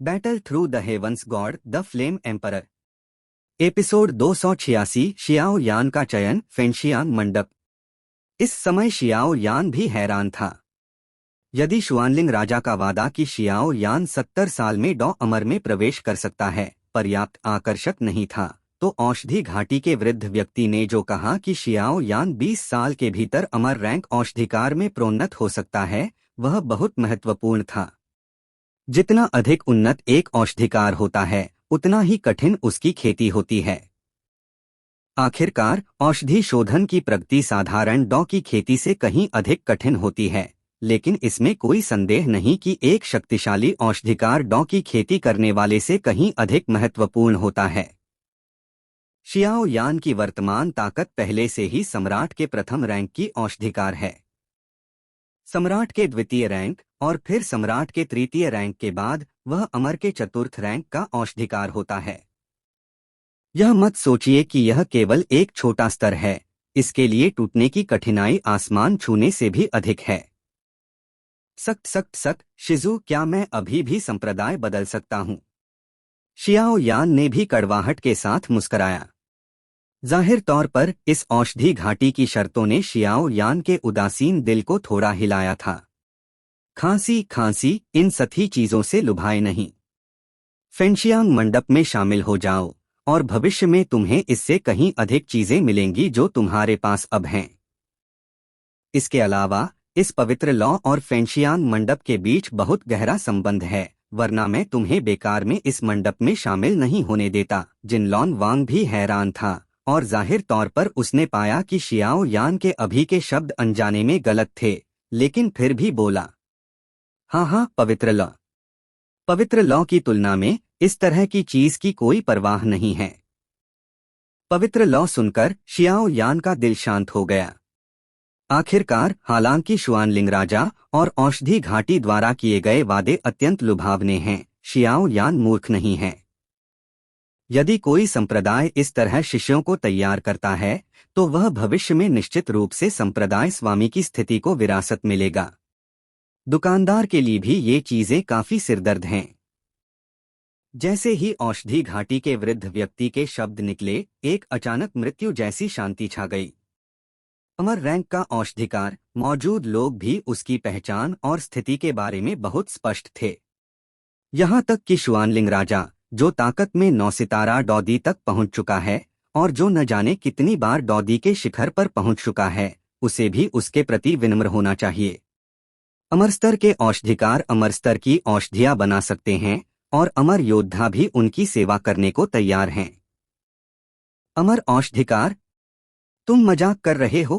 Battle through the heavens god the flame emperor. Episode 286 Xiao Yan का चयन फेंशियांग मंडप। इस समय शियाओ यान भी हैरान था। यदि शुआनलिंग राजा का वादा कि शियाओ यान 70 साल में डॉ अमर में प्रवेश कर सकता है पर्याप्त आकर्षक नहीं था, तो औषधि घाटी के वृद्ध व्यक्ति ने जो कहा कि शियाओ यान 20 साल के भीतर अमर रैंक औषधिकार में प्रोन्नत हो सकता है, वह बहुत महत्वपूर्ण था। जितना अधिक उन्नत एक औषधिकार होता है, उतना ही कठिन उसकी खेती होती है। आखिरकार औषधि शोधन की प्रगति साधारण डॉ की खेती से कहीं अधिक कठिन होती है, लेकिन इसमें कोई संदेह नहीं कि एक शक्तिशाली औषधिकार डॉ की खेती करने वाले से कहीं अधिक महत्वपूर्ण होता है। शियाओ यान की वर्तमान ताकत पहले से ही सम्राट के प्रथम रैंक की औषधिकार है। सम्राट के द्वितीय रैंक और फिर सम्राट के तृतीय रैंक के बाद वह अमर के चतुर्थ रैंक का औषधिकार होता है। यह मत सोचिए कि यह केवल एक छोटा स्तर है, इसके लिए टूटने की कठिनाई आसमान छूने से भी अधिक है। सख्त सख्त सख्त शिजू, क्या मैं अभी भी संप्रदाय बदल सकता हूँ? शियाओ यान ने भी कड़वाहट के साथ मुस्कराया। जाहिर तौर पर इस औषधि घाटी की शर्तों ने शियाओ यान के उदासीन दिल को थोड़ा हिलाया था। खांसी खांसी, इन सभी चीजों से लुभाए नहीं। फेंशियांग मंडप में शामिल हो जाओ और भविष्य में तुम्हें इससे कहीं अधिक चीजें मिलेंगी जो तुम्हारे पास अब हैं। इसके अलावा इस पवित्र लॉ और फेंशियांग मंडप के बीच बहुत गहरा संबंध है, वरना मैं तुम्हें बेकार में इस मंडप में शामिल नहीं होने देता। जिनलॉन वांग भी हैरान था और जाहिर तौर पर उसने पाया कि शियाओ यान के अभी के शब्द अनजाने में गलत थे, लेकिन फिर भी बोला, हाँ, पवित्र लॉ की तुलना में इस तरह की चीज की कोई परवाह नहीं है। पवित्र लॉ सुनकर शियाओ यान का दिल शांत हो गया। आखिरकार हालांकि शुआनलिंग राजा और औषधि घाटी द्वारा किए गए वादे अत्यंत लुभावने हैं, शियाओ यान मूर्ख नहीं है। यदि कोई संप्रदाय इस तरह शिष्यों को तैयार करता है, तो वह भविष्य में निश्चित रूप से संप्रदाय स्वामी की स्थिति को विरासत मिलेगा। दुकानदार के लिए भी ये चीजें काफी सिरदर्द हैं। जैसे ही औषधि घाटी के वृद्ध व्यक्ति के शब्द निकले, एक अचानक मृत्यु जैसी शांति छा गई। अमर रैंक का औषधिकार, मौजूद लोग भी उसकी पहचान और स्थिति के बारे में बहुत स्पष्ट थे। यहाँ तक कि शुआनलिंग राजा, जो ताकत में 9 सितारा डौदी तक पहुंच चुका है और जो न जाने कितनी बार डौदी के शिखर पर पहुंच चुका है, उसे भी उसके प्रति विनम्र होना चाहिए। अमर स्तर के औषधिकार अमर स्तर की औषधियां बना सकते हैं और अमर योद्धा भी उनकी सेवा करने को तैयार हैं। अमर औषधिकार, तुम मजाक कर रहे हो?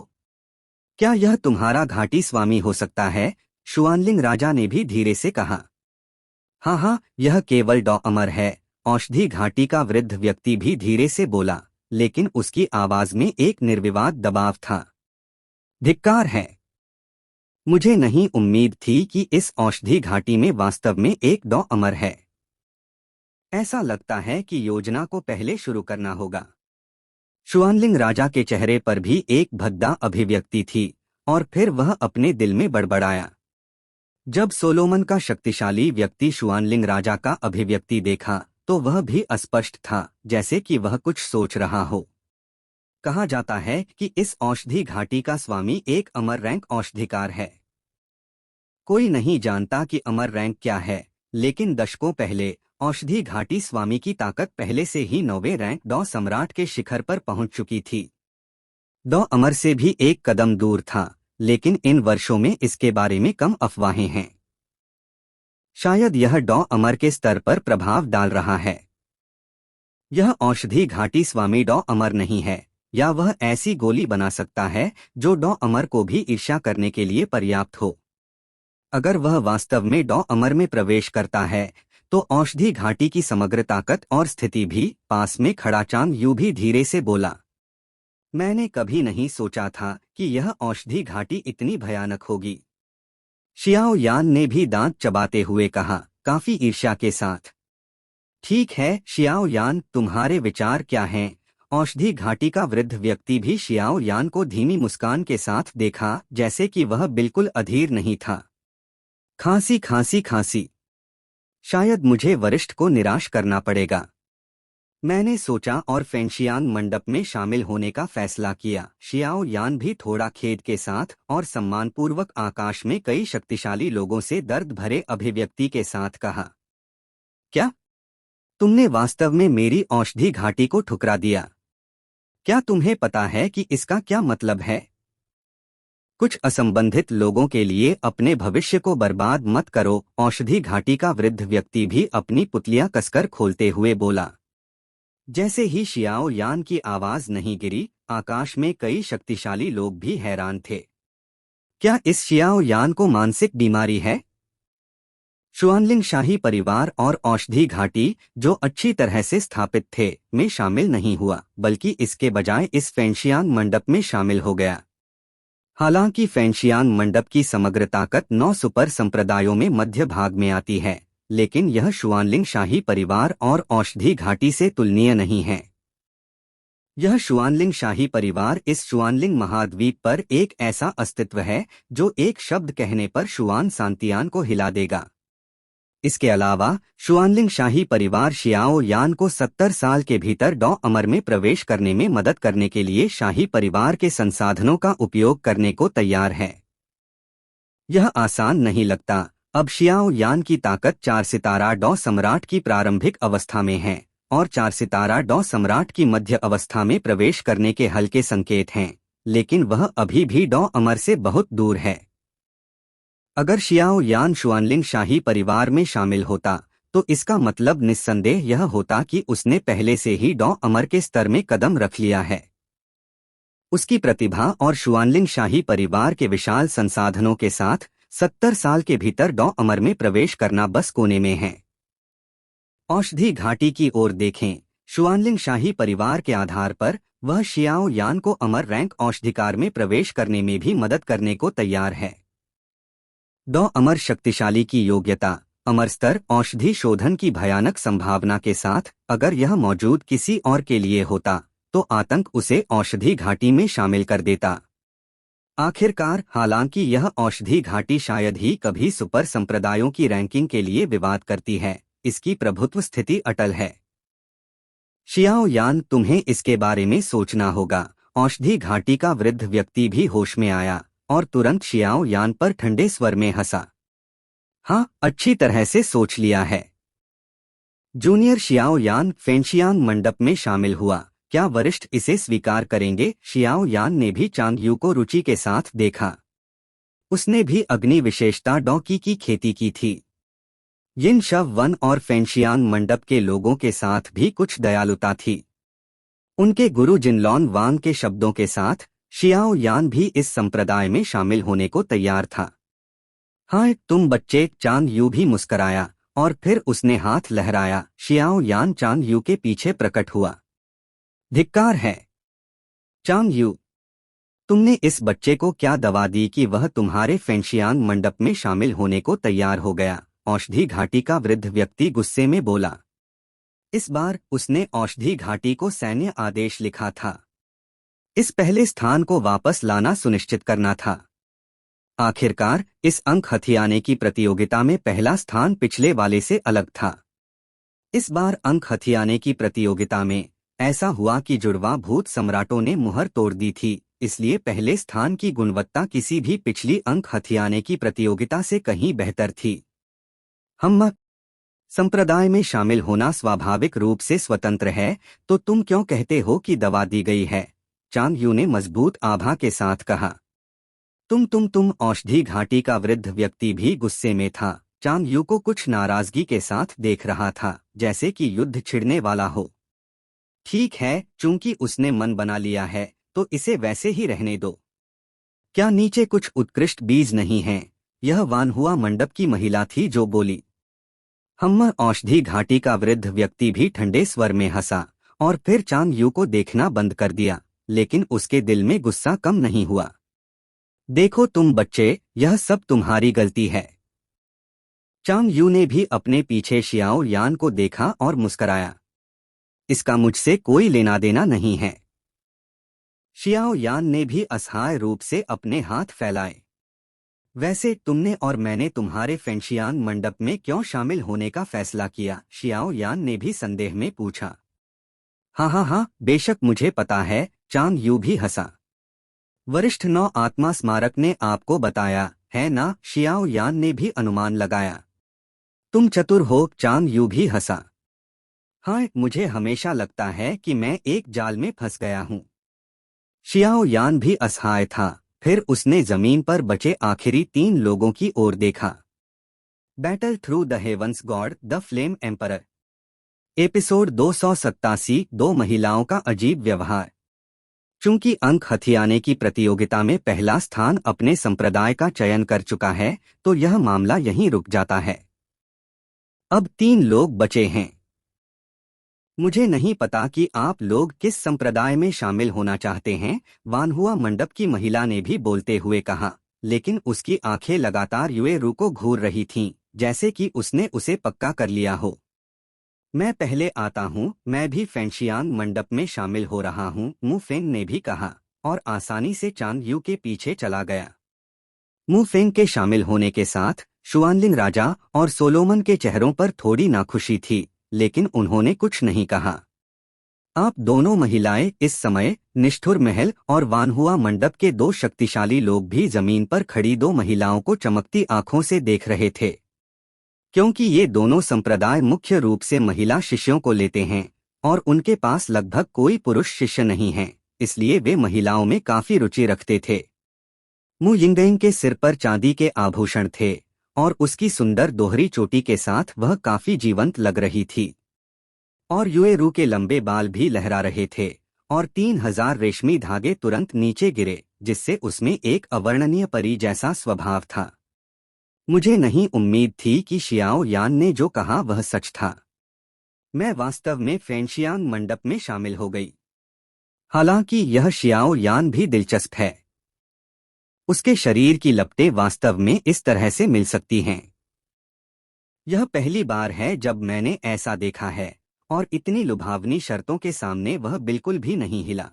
क्या यह तुम्हारा घाटी स्वामी हो सकता है? शुआनलिंग राजा ने भी धीरे से कहा। हाँ, यह केवल डॉ अमर है, औषधि घाटी का वृद्ध व्यक्ति भी धीरे से बोला, लेकिन उसकी आवाज में एक निर्विवाद दबाव था। धिक्कार है। मुझे नहीं उम्मीद थी कि इस औषधि घाटी में वास्तव में एक डॉ अमर है। ऐसा लगता है कि योजना को पहले शुरू करना होगा। शुआनलिंग राजा के चेहरे पर भी एक भद्दा अभिव्यक्ति थी और फिर वह अपने दिल में बड़बड़ाया। जब सोलोमन का शक्तिशाली व्यक्ति शुआनलिंग राजा का अभिव्यक्ति देखा, तो वह भी अस्पष्ट था, जैसे कि वह कुछ सोच रहा हो। कहा जाता है कि इस औषधि घाटी का स्वामी एक अमर रैंक औषधिकार है। कोई नहीं जानता कि अमर रैंक क्या है, लेकिन दशकों पहले औषधि घाटी स्वामी की ताकत पहले से ही 9वें रैंक डॉ सम्राट के शिखर पर पहुंच चुकी थी। डॉ अमर से भी एक कदम दूर था, लेकिन इन वर्षों में इसके बारे में कम अफवाहें हैं। शायद यह डॉ अमर के स्तर पर प्रभाव डाल रहा है। यह औषधि घाटी स्वामी डॉ अमर नहीं है, या वह ऐसी गोली बना सकता है जो डॉ अमर को भी ईर्ष्या करने के लिए पर्याप्त हो। अगर वह वास्तव में डॉ अमर में प्रवेश करता है, तो औषधि घाटी की समग्र ताकत और स्थिति भी। पास में खड़ा चांग यू भी धीरे से बोला, मैंने कभी नहीं सोचा था कि यह औषधि घाटी इतनी भयानक होगी। शियाओ यान ने भी दांत चबाते हुए कहा, काफी ईर्ष्या के साथ। ठीक है शियाओ यान, तुम्हारे विचार क्या हैं? औषधि घाटी का वृद्ध व्यक्ति भी शियाओ यान को धीमी मुस्कान के साथ देखा, जैसे कि वह बिल्कुल अधीर नहीं था। खांसी खांसी खांसी। शायद मुझे वरिष्ठ को निराश करना पड़ेगा। मैंने सोचा और फेंशियान मंडप में शामिल होने का फैसला किया। शियाओ यान भी थोड़ा खेद के साथ और सम्मानपूर्वक आकाश में कई शक्तिशाली लोगों से दर्द भरे अभिव्यक्ति के साथ कहा, क्या तुमने वास्तव में मेरी औषधि घाटी को ठुकरा दिया? क्या तुम्हें पता है कि इसका क्या मतलब है? कुछ असंबंधित लोगों के लिए अपने भविष्य को बर्बाद मत करो। औषधि घाटी का वृद्ध व्यक्ति भी अपनी पुतलियां कसकर खोलते हुए बोला। जैसे ही शियाओ यान की आवाज नहीं गिरी, आकाश में कई शक्तिशाली लोग भी हैरान थे। क्या इस शियाओ यान को मानसिक बीमारी है? शुआनलिंग शाही परिवार और औषधि घाटी, जो अच्छी तरह से स्थापित थे, में शामिल नहीं हुआ, बल्कि इसके बजाय इस फेंशियान मंडप में शामिल हो गया। हालांकि फेंशियान मंडप की समग्र ताकत 9 सुपर संप्रदायों में मध्य भाग में आती है, लेकिन यह शुआनलिंग शाही परिवार और औषधि घाटी से तुलनीय नहीं है। यह शुआनलिंग शाही परिवार इस शुआनलिंग महाद्वीप पर एक ऐसा अस्तित्व है जो एक शब्द कहने पर शुआन सांतियान को हिला देगा। इसके अलावा शुआनलिंग शाही परिवार शियाओ यान को 70 साल के भीतर डॉ अमर में प्रवेश करने में मदद करने के लिए शाही परिवार के संसाधनों का उपयोग करने को तैयार है। यह आसान नहीं लगता। अब शियाओ यान की ताकत 4 सितारा डॉ सम्राट की प्रारंभिक अवस्था में है और 4 सितारा डॉ सम्राट की मध्य अवस्था में प्रवेश करने के हल्के संकेत हैं, लेकिन वह अभी भी डॉ अमर से बहुत दूर है। अगर शियाओ यान शुआनलिंग शाही परिवार में शामिल होता, तो इसका मतलब निस्संदेह यह होता कि उसने पहले से ही डॉ अमर के स्तर में कदम रख लिया है। उसकी प्रतिभा और शुआनलिंग शाही परिवार के विशाल संसाधनों के साथ 70 साल के भीतर डॉ अमर में प्रवेश करना बस कोने में है। औषधि घाटी की ओर देखें। शुआनलिंग शाही परिवार के आधार पर वह शियाओ यान को अमर रैंक औषधिकार में प्रवेश करने में भी मदद करने को तैयार है। डॉ अमर शक्तिशाली की योग्यता, अमर स्तर औषधि शोधन की भयानक संभावना के साथ अगर यह मौजूद किसी और के लिए होता, तो आतंक उसे औषधि घाटी में शामिल कर देता। आखिरकार, हालांकि यह औषधि घाटी शायद ही कभी सुपर संप्रदायों की रैंकिंग के लिए विवाद करती है, इसकी प्रभुत्व स्थिति अटल है। शियाओ यान, तुम्हें इसके बारे में सोचना होगा। औषधि घाटी का वृद्ध व्यक्ति भी होश में आया और तुरंत शियाओ यान पर ठंडे स्वर में हंसा। हाँ, अच्छी तरह से सोच लिया है। जूनियर शियाओ यान फेंशियान मंडप में शामिल हुआ। क्या वरिष्ठ इसे स्वीकार करेंगे? शियाओ यान ने भी चांग यू को रुचि के साथ देखा। उसने भी अग्नि विशेषता डॉकी की खेती की थी। यिन शव वन और फेंशियान मंडप के लोगों के साथ भी कुछ दयालुता थी। उनके गुरु जिनलॉन वांग के शब्दों के साथ शियाओ यान भी इस संप्रदाय में शामिल होने को तैयार था। हाँ तुम बच्चे, चांग यू भी मुस्कराया और फिर उसने हाथ लहराया। शियाओ यान चांग यू के पीछे प्रकट हुआ। धिक्कार है चांग यू, तुमने इस बच्चे को क्या दवा दी कि वह तुम्हारे फेंशियान मंडप में शामिल होने को तैयार हो गया? औषधि घाटी का वृद्ध व्यक्ति गुस्से में बोला। इस बार उसने औषधि घाटी को सैन्य आदेश लिखा था। इस पहले स्थान को वापस लाना सुनिश्चित करना था। आखिरकार, इस अंक हथियाने की प्रतियोगिता में पहला स्थान पिछले वाले से अलग था। इस बार अंक हथियाने की प्रतियोगिता में ऐसा हुआ कि जुड़वा भूत सम्राटों ने मुहर तोड़ दी थी, इसलिए पहले स्थान की गुणवत्ता किसी भी पिछली अंक हथियाने की प्रतियोगिता से कहीं बेहतर थी। हम संप्रदाय में शामिल होना स्वाभाविक रूप से स्वतंत्र है, तो तुम क्यों कहते हो कि दवा दी गई है? चांग यू ने मजबूत आभा के साथ कहा। तुम औषधि घाटी का वृद्ध व्यक्ति भी गुस्से में था। चांग यू को कुछ नाराजगी के साथ देख रहा था, जैसे कि युद्ध छिड़ने वाला हो। ठीक है, चूंकि उसने मन बना लिया है, तो इसे वैसे ही रहने दो। क्या नीचे कुछ उत्कृष्ट बीज नहीं हैं? यह वानहुआ मंडप की महिला थी जो बोली। हम औषधि घाटी का वृद्ध व्यक्ति भी ठंडे स्वर में हंसा और फिर चांग यू को देखना बंद कर दिया, लेकिन उसके दिल में गुस्सा कम नहीं हुआ। देखो तुम बच्चे, यह सब तुम्हारी गलती है। चांग यू ने भी अपने पीछे शियाओ यान को देखा और मुस्कराया। इसका मुझसे कोई लेना देना नहीं है। शियाओ यान ने भी असहाय रूप से अपने हाथ फैलाए। वैसे तुमने और मैंने तुम्हारे फेंशियान मंडप में क्यों शामिल होने का फैसला किया? शियाओ यान ने भी संदेह में पूछा। हाँ हाँ हाँ, बेशक मुझे पता है, चांग यू भी हंसा। वरिष्ठ नौ आत्मा स्मारक ने आपको बताया, है ना? शियाओ यान ने भी अनुमान लगाया। तुम चतुर हो, चांग यू भी हंसा। हाँ, मुझे हमेशा लगता है कि मैं एक जाल में फंस गया हूँ। शियाओ यान भी असहाय था। फिर उसने जमीन पर बचे आखिरी 3 लोगों की ओर देखा। Battle through the heavens god, the flame emperor. Episode 287, 2 महिलाओं का अजीब व्यवहार। चूंकि अंक हथियाने की प्रतियोगिता में पहला स्थान अपने संप्रदाय का चयन कर चुका है, तो यह मामला यहीं रुक जाता है। अब 3 लोग बचे हैं। मुझे नहीं पता कि आप लोग किस संप्रदाय में शामिल होना चाहते हैं, वानहुआ मंडप की महिला ने भी बोलते हुए कहा, लेकिन उसकी आंखें लगातार युएरू को घूर रही थीं, जैसे कि उसने उसे पक्का कर लिया हो। मैं पहले आता हूँ, मैं भी फेंशियान मंडप में शामिल हो रहा हूँ, मु फेंग ने भी कहा, और आसानी से चांग यू के पीछे चला गया। मु फेंग के शामिल होने के साथ शुआनलिंग राजा और सोलोमन के चेहरों पर थोड़ी नाखुशी थी, लेकिन उन्होंने कुछ नहीं कहा। आप दोनों महिलाएं इस समय निष्ठुर महल और वानहुआ मंडप के 2 शक्तिशाली लोग भी जमीन पर खड़ी 2 महिलाओं को चमकती आंखों से देख रहे थे। क्योंकि ये दोनों संप्रदाय मुख्य रूप से महिला शिष्यों को लेते हैं और उनके पास लगभग कोई पुरुष शिष्य नहीं है, इसलिए वे महिलाओं में काफी रुचि रखते थे। मु यिंगडेंग के सिर पर चांदी के आभूषण थे और उसकी सुंदर दोहरी चोटी के साथ वह काफी जीवंत लग रही थी। और युएरू के लंबे बाल भी लहरा रहे थे और 3000 रेशमी धागे तुरंत नीचे गिरे, जिससे उसमें एक अवर्णनीय परी जैसा स्वभाव था। मुझे नहीं उम्मीद थी कि शियाओ यान ने जो कहा वह सच था। मैं वास्तव में फेंशियान मंडप में शामिल हो गई। हालांकि यह शियाओ यान भी दिलचस्प है। उसके शरीर की लपटें वास्तव में इस तरह से मिल सकती हैं। यह पहली बार है जब मैंने ऐसा देखा है, और इतनी लुभावनी शर्तों के सामने वह बिल्कुल भी नहीं हिला।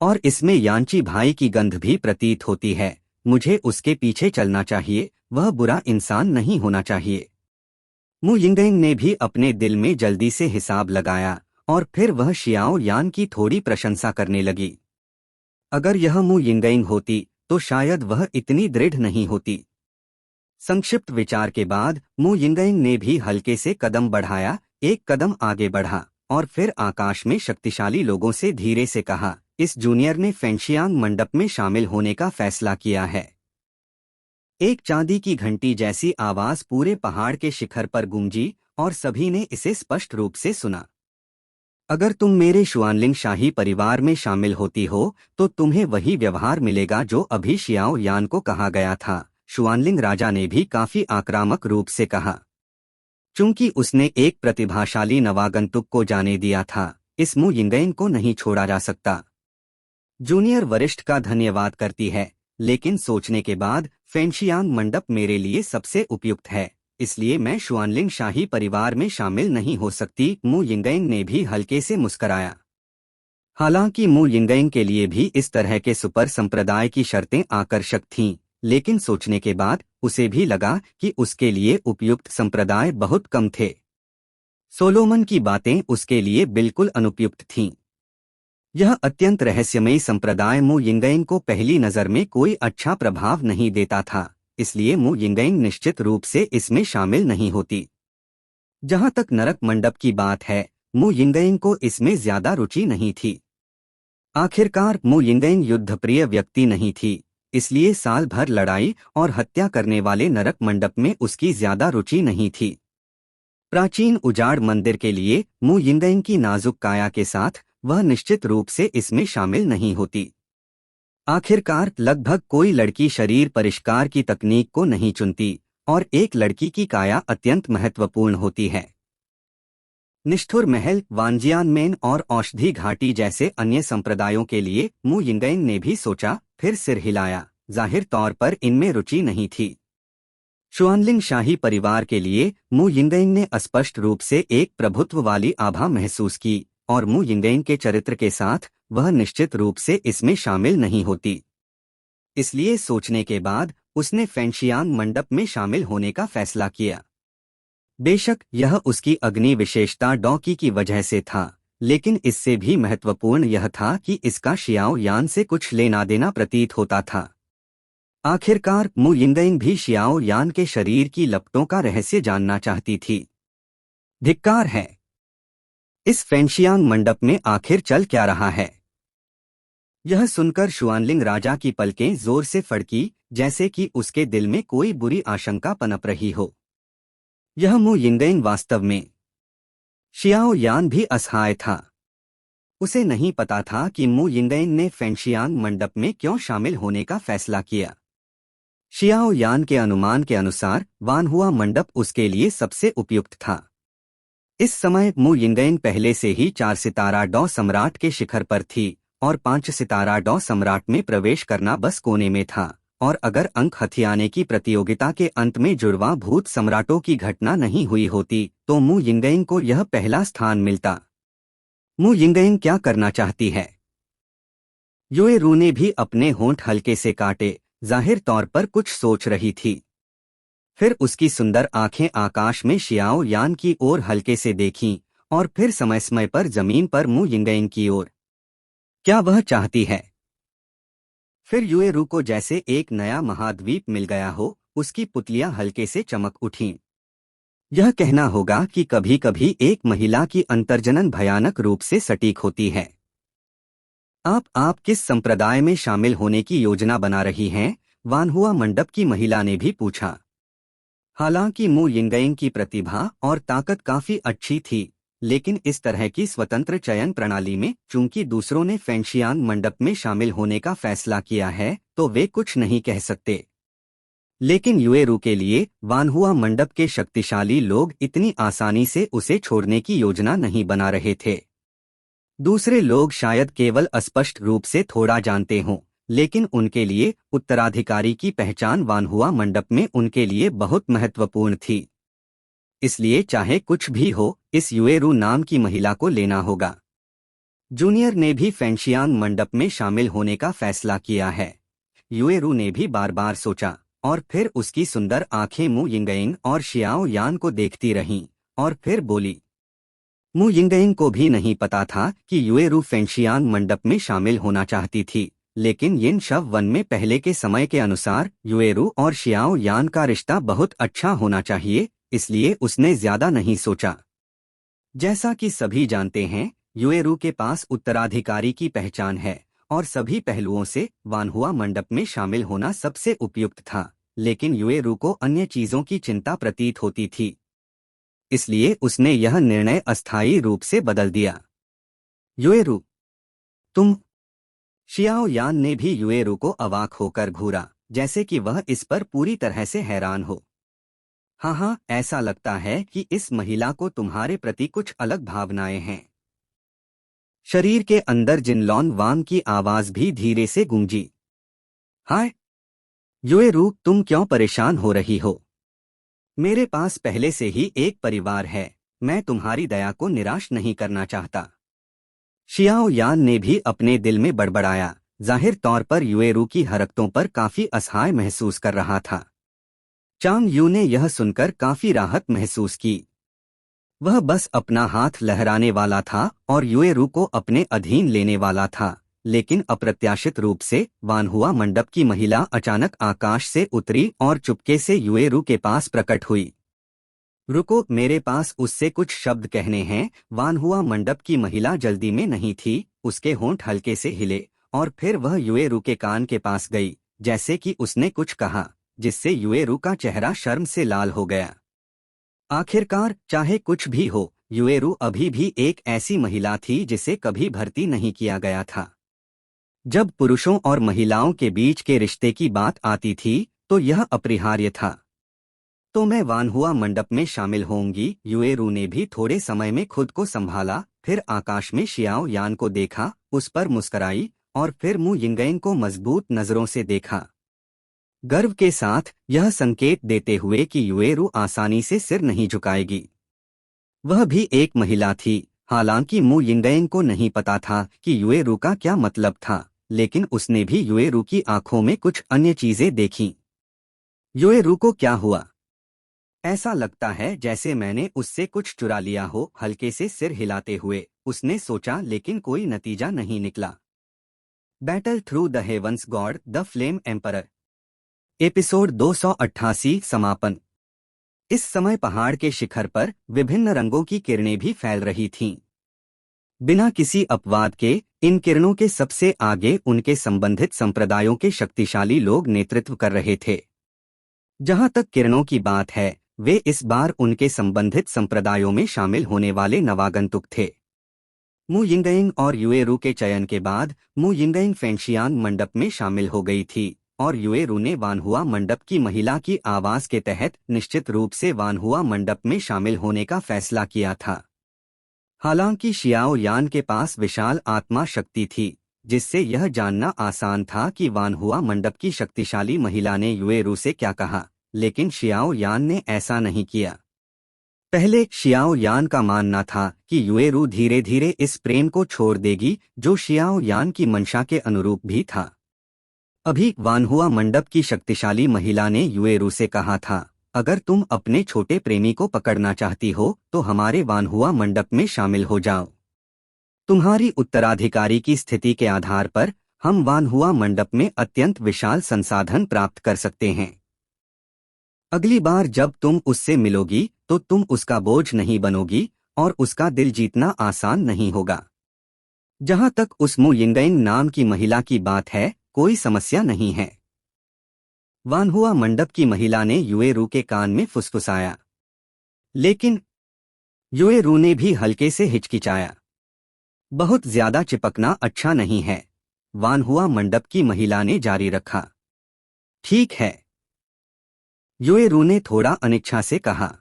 और इसमें यांची भाई की गंध भी प्रतीत होती है। मुझे उसके पीछे चलना चाहिए, वह बुरा इंसान नहीं होना चाहिए। मु यिंगडेंग ने भी अपने दिल में जल्दी से हिसाब लगाया और फिर वह शियाओ यान की थोड़ी प्रशंसा करने लगी। अगर यह मु यिंगडेंग होती तो शायद वह इतनी दृढ़ नहीं होती। संक्षिप्त विचार के बाद मु यिंगडेंग ने भी हल्के से कदम बढ़ाया, एक कदम आगे बढ़ा और फिर आकाश में शक्तिशाली लोगों से धीरे से कहा, इस जूनियर ने फेंशियांग मंडप में शामिल होने का फैसला किया है। एक चांदी की घंटी जैसी आवाज पूरे पहाड़ के शिखर पर गूंजी और सभी ने इसे स्पष्ट रूप से सुना। अगर तुम मेरे शुआनलिंग शाही परिवार में शामिल होती हो तो तुम्हें वही व्यवहार मिलेगा जो अभी शियाओ यान को कहा गया था, शुआनलिंग राजा ने भी काफी आक्रामक रूप से कहा। चूंकि उसने एक प्रतिभाशाली नवागंतुक को जाने दिया था, इस मु यिंगडेंग को नहीं छोड़ा जा सकता। जूनियर वरिष्ठ का धन्यवाद करती है, लेकिन सोचने के बाद फेंशियांग मंडप मेरे लिए सबसे उपयुक्त है, इसलिए मैं शुआनलिंग शाही परिवार में शामिल नहीं हो सकती। मु यिंगडेंग ने भी हल्के से मुस्कराया। हालांकि मु यिंगडेंग के लिए भी इस तरह के सुपर संप्रदाय की शर्तें आकर्षक थीं, लेकिन सोचने के बाद उसे भी लगा कि उसके लिए उपयुक्त संप्रदाय बहुत कम थे। सोलोमन की बातें उसके लिए बिल्कुल अनुपयुक्त थीं। यह अत्यंत रहस्यमयी संप्रदाय मु यिंगडेंग को पहली नजर में कोई अच्छा प्रभाव नहीं देता था, इसलिए मु यिंगडेंग निश्चित रूप से इसमें शामिल नहीं होती। जहां तक नरक मंडप की बात है, मु यिंगडेंग को इसमें ज्यादा रुचि नहीं थी। आखिरकार मु यिंगडेंग युद्धप्रिय व्यक्ति नहीं थी, इसलिए साल भर लड़ाई और हत्या करने वाले नरक मंडप में उसकी ज्यादा रुचि नहीं थी। प्राचीन उजाड़ मंदिर के लिए मु यिंगडेंग की नाजुक काया के साथ वह निश्चित रूप से इसमें शामिल नहीं होती। आखिरकार लगभग कोई लड़की शरीर परिष्कार की तकनीक को नहीं चुनती, और एक लड़की की काया अत्यंत महत्वपूर्ण होती है। निष्ठुर महल, वानजियानमेन और औषधि घाटी जैसे अन्य संप्रदायों के लिए मु यिंगडेंग ने भी सोचा, फिर सिर हिलाया। जाहिर तौर पर इनमें रुचि नहीं थी। शुआनलिंग शाही परिवार के लिए मु यिंगडेंग ने स्पष्ट रूप से एक प्रभुत्व वाली आभा महसूस की, और मु यिंगडेंग के चरित्र के साथ वह निश्चित रूप से इसमें शामिल नहीं होती। इसलिए सोचने के बाद उसने फेंशियांग मंडप में शामिल होने का फैसला किया। बेशक यह उसकी अग्नि विशेषता डॉकी की वजह से था, लेकिन इससे भी महत्वपूर्ण यह था कि इसका शियाओ यान से कुछ लेना देना प्रतीत होता था। आखिरकार मु यिंगयिंग भी शियाओ यान के शरीर की लपटों का रहस्य जानना चाहती थी। धिक्कार है! इस फेंशियांग मंडप में आखिर चल क्या रहा है? यह सुनकर शुआनलिंग राजा की पलकें जोर से फड़की, जैसे कि उसके दिल में कोई बुरी आशंका पनप रही हो। यह मु यिंगयिंग वास्तव में। शियाओ यान भी असहाय था। उसे नहीं पता था कि मु यिंगयिंग ने फेंशियांग मंडप में क्यों शामिल होने का फैसला किया। शियाओ यान के अनुमान के अनुसार वानहुआ मंडप उसके लिए सबसे उपयुक्त था। इस समय मु यिंगयिंग पहले से ही 4 सितारा डॉ सम्राट के शिखर पर थी और 5 सितारा डॉ सम्राट में प्रवेश करना बस कोने में था, और अगर अंक हथियाने की प्रतियोगिता के अंत में जुड़वा भूत सम्राटों की घटना नहीं हुई होती तो मु यिंगयिंग को यह पहला स्थान मिलता। मु यिंगयिंग क्या करना चाहती है? युए रू ने भी अपने होंठ हल्के से काटे, जाहिर तौर पर कुछ सोच रही थी। फिर उसकी सुंदर आंखें आकाश में शियाओ यान की ओर हल्के से देखीं और फिर समय समय पर जमीन पर मु यिंगयिंग की ओर। क्या वह चाहती है? फिर युए रू को जैसे एक नया महाद्वीप मिल गया हो, उसकी पुतलियां हल्के से चमक उठीं। यह कहना होगा कि कभी कभी एक महिला की अंतर्जनन भयानक रूप से सटीक होती है। आप किस संप्रदाय में शामिल होने की योजना बना रही हैं? वानहुआ मंडप की महिला ने भी पूछा। हालांकि मु यिंगयिंग की प्रतिभा और ताकत काफी अच्छी थी, लेकिन इस तरह की स्वतंत्र चयन प्रणाली में चूंकि दूसरों ने फेंशियांग मंडप में शामिल होने का फैसला किया है तो वे कुछ नहीं कह सकते। लेकिन युए रू के लिए वानहुआ मंडप के शक्तिशाली लोग इतनी आसानी से उसे छोड़ने की योजना नहीं बना रहे थे। दूसरे लोग शायद केवल अस्पष्ट रूप से थोड़ा जानते हों, लेकिन उनके लिए उत्तराधिकारी की पहचान वानहुआ मंडप में उनके लिए बहुत महत्वपूर्ण थी। इसलिए चाहे कुछ भी हो, इस युए रू नाम की महिला को लेना होगा। जूनियर ने भी फेंशियांग मंडप में शामिल होने का फैसला किया है। युए रू ने भी बार बार सोचा, और फिर उसकी सुंदर आंखें मु यिंगयिंग और शियाओ यान को देखती रहीं, और फिर बोली। मु यिंगयिंग को भी नहीं पता था कि युए रू फेंशियांग मंडप में शामिल होना चाहती थी, लेकिन यिन शव वन में पहले के समय के अनुसार युए रू और शियाओ यान का रिश्ता बहुत अच्छा होना चाहिए, इसलिए उसने ज्यादा नहीं सोचा। जैसा कि सभी जानते हैं, युए रू के पास उत्तराधिकारी की पहचान है और सभी पहलुओं से वानहुआ मंडप में शामिल होना सबसे उपयुक्त था, लेकिन युए रू को अन्य चीजों की चिंता प्रतीत होती थी। इसलिए उसने यह निर्णय अस्थायी रूप से बदल दिया। युए रू, तुम? शियाओ यान ने भी युए रू को अवाक होकर घूरा, जैसे कि वह इस पर पूरी तरह से हैरान हो। हाँ, ऐसा लगता है कि इस महिला को तुम्हारे प्रति कुछ अलग भावनाएं हैं। शरीर के अंदर जिनलॉन वांग की आवाज भी धीरे से गूंजी। हाय युए रू, तुम क्यों परेशान हो रही हो? मेरे पास पहले से ही एक परिवार है, मैं तुम्हारी दया को निराश नहीं करना चाहता। शियाओ यान ने भी अपने दिल में बड़बड़ाया, जाहिर तौर पर युए रू की हरकतों पर काफी असहाय महसूस कर रहा था। चांग यू ने यह सुनकर काफी राहत महसूस की। वह बस अपना हाथ लहराने वाला था और युए रू को अपने अधीन लेने वाला था, लेकिन अप्रत्याशित रूप से वानहुआ मंडप की महिला अचानक आकाश से उतरी और चुपके से युए रू के पास प्रकट हुई। रुको, मेरे पास उससे कुछ शब्द कहने हैं। वानहुआ मंडप की महिला जल्दी में नहीं थी, उसके होंठ हल्के से हिले और फिर वह युए रू के कान के पास गई, जैसे कि उसने कुछ कहा, जिससे युए रू का चेहरा शर्म से लाल हो गया। आखिरकार चाहे कुछ भी हो, युए रू अभी भी एक ऐसी महिला थी जिसे कभी भर्ती नहीं किया गया था। जब पुरुषों और महिलाओं के बीच के रिश्ते की बात आती थी तो यह अपरिहार्य था। तो मैं वानहुआ मंडप में शामिल होंगी। युए रू ने भी थोड़े समय में खुद को संभाला, फिर आकाश में शियाओ यान को देखा, उस पर मुस्कराई और फिर मु यिंगयिंग को मजबूत नजरों से देखा, गर्व के साथ यह संकेत देते हुए कि युए रू आसानी से सिर नहीं झुकाएगी। वह भी एक महिला थी। हालांकि मु यिंगयिंग को नहीं पता था कि युए रू का क्या मतलब था, लेकिन उसने भी युए रू की आंखों में कुछ अन्य चीजें देखीं। युएरू को क्या हुआ? ऐसा लगता है जैसे मैंने उससे कुछ चुरा लिया हो। हल्के से सिर हिलाते हुए उसने सोचा, लेकिन कोई नतीजा नहीं निकला। Battle through the heavens god the flame emperor, episode 288 समापन। इस समय पहाड़ के शिखर पर विभिन्न रंगों की किरणें भी फैल रही थीं। बिना किसी अपवाद के इन किरणों के सबसे आगे उनके संबंधित संप्रदायों के शक्तिशाली लोग नेतृत्व कर रहे थे। जहां तक किरणों की बात है, वे इस बार उनके संबंधित संप्रदायों में शामिल होने वाले नवागंतुक थे। मु यिंगयिंग और युएरू के चयन के बाद मु यिंगयिंग फेंशियान मंडप में शामिल हो गई थी और युएरू ने वानहुआ मंडप की महिला की आवाज के तहत निश्चित रूप से वानहुआ मंडप में शामिल होने का फैसला किया था। हालांकि शियाओ यान के पास विशाल आत्मा शक्ति थी, जिससे यह जानना आसान था कि वानहुआ मंडप की शक्तिशाली महिला ने युएरू से क्या कहा, लेकिन शियाओ यान ने ऐसा नहीं किया। पहले शियाओ यान का मानना था कि युएरू धीरे धीरे इस प्रेम को छोड़ देगी, जो शियाओ यान की मंशा के अनुरूप भी था। अभी वानहुआ मंडप की शक्तिशाली महिला ने युएरू से कहा था, अगर तुम अपने छोटे प्रेमी को पकड़ना चाहती हो तो हमारे वानहुआ मंडप में शामिल हो जाओ। तुम्हारी उत्तराधिकारी की स्थिति के आधार पर हम वानहुआ मंडप में अत्यंत विशाल संसाधन प्राप्त कर सकते हैं। अगली बार जब तुम उससे मिलोगी तो तुम उसका बोझ नहीं बनोगी और उसका दिल जीतना आसान नहीं होगा। जहां तक उस मु यिंगयिंग नाम की महिला की बात है, कोई समस्या नहीं है। वानहुआ मंडप की महिला ने युएरू के कान में फुसफुसाया, लेकिन युएरू ने भी हल्के से हिचकिचाया। बहुत ज्यादा चिपकना अच्छा नहीं है, वानहुआ मंडप की महिला ने जारी रखा। ठीक है, युएरू ने थोड़ा अनिच्छा से कहा।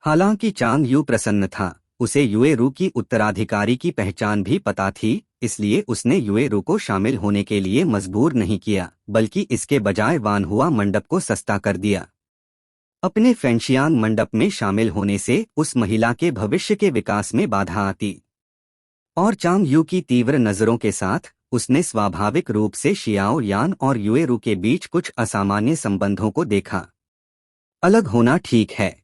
हालांकि चांग यू प्रसन्न था, उसे युएरू की उत्तराधिकारी की पहचान भी पता थी, इसलिए उसने युएरू को शामिल होने के लिए मजबूर नहीं किया, बल्कि इसके बजाय वानहुआ मंडप को सस्ता कर दिया। अपने फेंशियान मंडप में शामिल होने से उस महिला के भविष्य के विकास में बाधा आती। और चांग यू की तीव्र नजरों के साथ उसने स्वाभाविक रूप से शियाओ यान और युएरू के बीच कुछ असामान्य संबंधों को देखा। अलग होना ठीक है,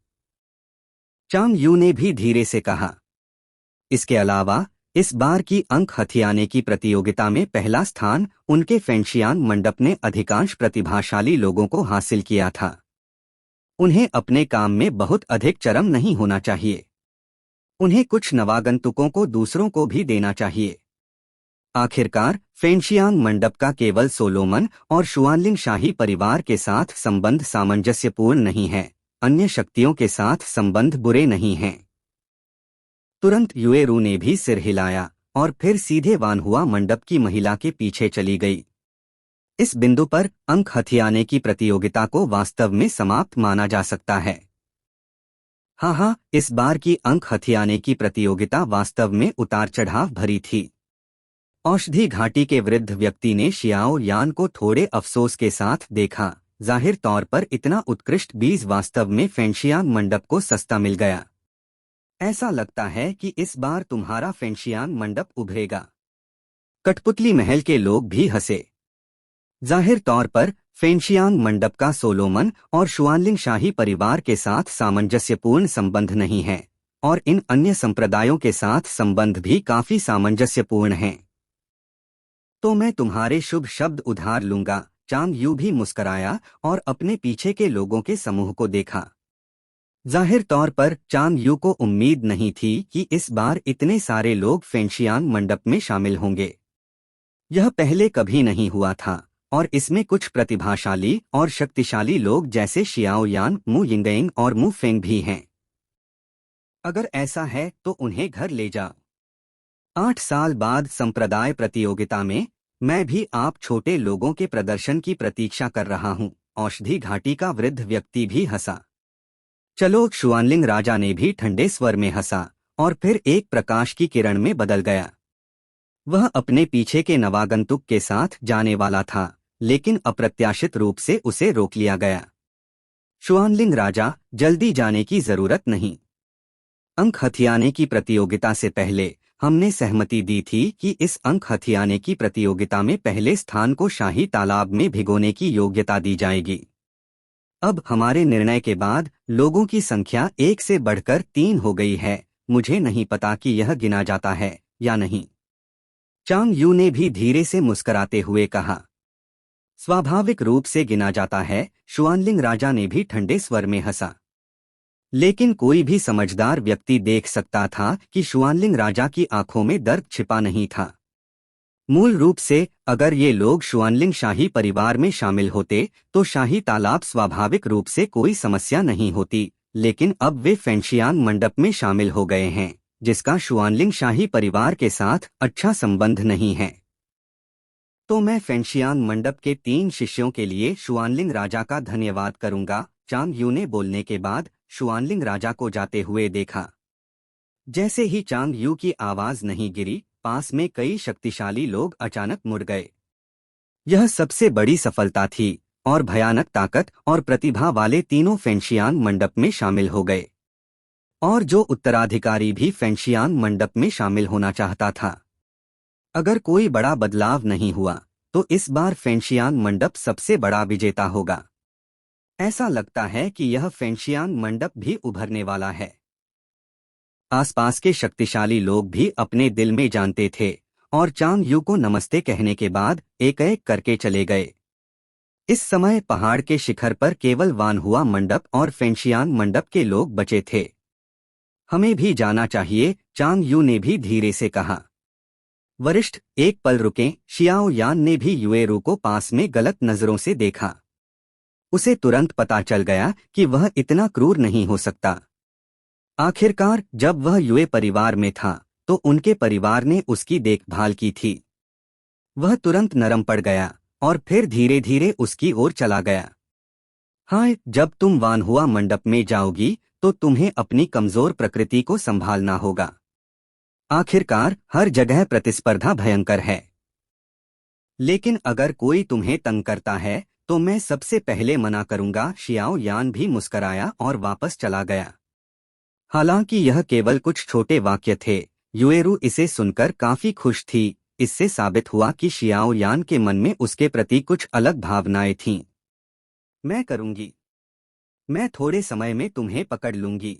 चांग यू ने भी धीरे से कहा। इसके अलावा इस बार की अंक हथियाने की प्रतियोगिता में पहला स्थान उनके फेंशियान मंडप ने अधिकांश प्रतिभाशाली लोगों को हासिल किया था। उन्हें अपने काम में बहुत अधिक चरम नहीं होना चाहिए। उन्हें कुछ नवागंतुकों को दूसरों को भी देना चाहिए। आखिरकार फेंशियान मंडप का केवल सोलोमन और शुआनलिंग शाही परिवार के साथ संबंध सामंजस्यपूर्ण नहीं है, अन्य शक्तियों के साथ संबंध बुरे नहीं हैं। तुरंत युएरू ने भी सिर हिलाया और फिर सीधे वानहुआ मंडप की महिला के पीछे चली गई। इस बिंदु पर अंक हथियाने की प्रतियोगिता को वास्तव में समाप्त माना जा सकता है। हाँ, इस बार की अंक हथियाने की प्रतियोगिता वास्तव में उतार चढ़ाव भरी थी। औषधि घाटी के वृद्ध व्यक्ति ने शियाओ यान को थोड़े अफसोस के साथ देखा। जाहिर तौर पर इतना उत्कृष्ट बीज वास्तव में फेंशियान मंडप को सस्ता मिल गया। ऐसा लगता है कि इस बार तुम्हारा फेंशियान मंडप उभरेगा। कठपुतली महल के लोग भी हंसे। जाहिर तौर पर फेंशियान मंडप का सोलोमन और शुआनलिंग शाही परिवार के साथ सामंजस्यपूर्ण संबंध नहीं है, और इन अन्य संप्रदायों के साथ संबंध भी काफी सामंजस्यपूर्ण हैं। तो मैं तुम्हारे शुभ शब्द उधार लूंगा। चांग यू भी मुस्कराया और अपने पीछे के लोगों के समूह को देखा। जाहिर तौर पर चांग यू को उम्मीद नहीं थी कि इस बार इतने सारे लोग फेंशियान मंडप में शामिल होंगे। यह पहले कभी नहीं हुआ था, और इसमें कुछ प्रतिभाशाली और शक्तिशाली लोग जैसे शियाओ यान, मु यिंगयिंग और मु फेंग भी हैं। अगर ऐसा है तो उन्हें घर ले जाओ। 8 साल बाद संप्रदाय प्रतियोगिता में मैं भी आप छोटे लोगों के प्रदर्शन की प्रतीक्षा कर रहा हूँ। औषधि घाटी का वृद्ध व्यक्ति भी हंसा। चलो, शुआनलिंग राजा ने भी ठंडे स्वर में हंसा और फिर एक प्रकाश की किरण में बदल गया। वह अपने पीछे के नवागंतुक के साथ जाने वाला था, लेकिन अप्रत्याशित रूप से उसे रोक लिया गया। शुआनलिंग राजा, जल्दी जाने की जरूरत नहीं। अंक हथियाने की प्रतियोगिता से पहले हमने सहमति दी थी कि इस अंक हथियाने की प्रतियोगिता में पहले स्थान को शाही तालाब में भिगोने की योग्यता दी जाएगी। अब हमारे निर्णय के बाद लोगों की संख्या 1 से बढ़कर 3 हो गई है। मुझे नहीं पता कि यह गिना जाता है या नहीं। चांग यू ने भी धीरे से मुस्कुराते हुए कहा। स्वाभाविक रूप से गिना जाता है, शुआनलिंग राजा ने भी ठंडे स्वर में हंसा। लेकिन कोई भी समझदार व्यक्ति देख सकता था कि शुआनलिंग राजा की आंखों में दर्द छिपा नहीं था। मूल रूप से अगर ये लोग शुआनलिंग शाही परिवार में शामिल होते तो शाही तालाब स्वाभाविक रूप से कोई समस्या नहीं होती, लेकिन अब वे फेंशियान मंडप में शामिल हो गए हैं, जिसका शुआनलिंग शाही परिवार के साथ अच्छा संबंध नहीं है। तो मैं फेंशियान मंडप के 3 शिष्यों के लिए शुआनलिंग राजा का धन्यवाद करूंगा। चांग यू ने बोलने के बाद शुआनलिंग राजा को जाते हुए देखा। जैसे ही चांग यू की आवाज नहीं गिरी, पास में कई शक्तिशाली लोग अचानक मुड़ गए। यह सबसे बड़ी सफलता थी और भयानक ताकत और प्रतिभा वाले तीनों फेंशियान मंडप में शामिल हो गए। और जो उत्तराधिकारी भी फेंशियान मंडप में शामिल होना चाहता था। अगर कोई बड़ा बदलाव नहीं हुआ तो इस बार फेंशियान मंडप सबसे बड़ा विजेता होगा। ऐसा लगता है कि यह फेंशियान मंडप भी उभरने वाला है। आसपास के शक्तिशाली लोग भी अपने दिल में जानते थे और चांग यू को नमस्ते कहने के बाद एक एक करके चले गए। इस समय पहाड़ के शिखर पर केवल वान हुआ मंडप और फेंशियान मंडप के लोग बचे थे। हमें भी जाना चाहिए, चांग यू ने भी धीरे से कहा। वरिष्ठ, एक पल रुकें। शियाओ यान ने भी युएरू को पास में गलत नजरों से देखा। उसे तुरंत पता चल गया कि वह इतना क्रूर नहीं हो सकता। आखिरकार जब वह युए परिवार में था तो उनके परिवार ने उसकी देखभाल की थी। वह तुरंत नरम पड़ गया और फिर धीरे धीरे उसकी ओर चला गया। हाँ, जब तुम वानहुआ मंडप में जाओगी तो तुम्हें अपनी कमजोर प्रकृति को संभालना होगा। आखिरकार हर जगह प्रतिस्पर्धा भयंकर है। लेकिन अगर कोई तुम्हें तंग करता है तो मैं सबसे पहले मना करूंगा। शियाओ यान भी मुस्कराया और वापस चला गया। हालांकि यह केवल कुछ छोटे वाक्य थे, युएरू इसे सुनकर काफी खुश थी। इससे साबित हुआ कि शियाओ यान के मन में उसके प्रति कुछ अलग भावनाएं थीं। मैं करूंगी। मैं थोड़े समय में तुम्हें पकड़ लूंगी।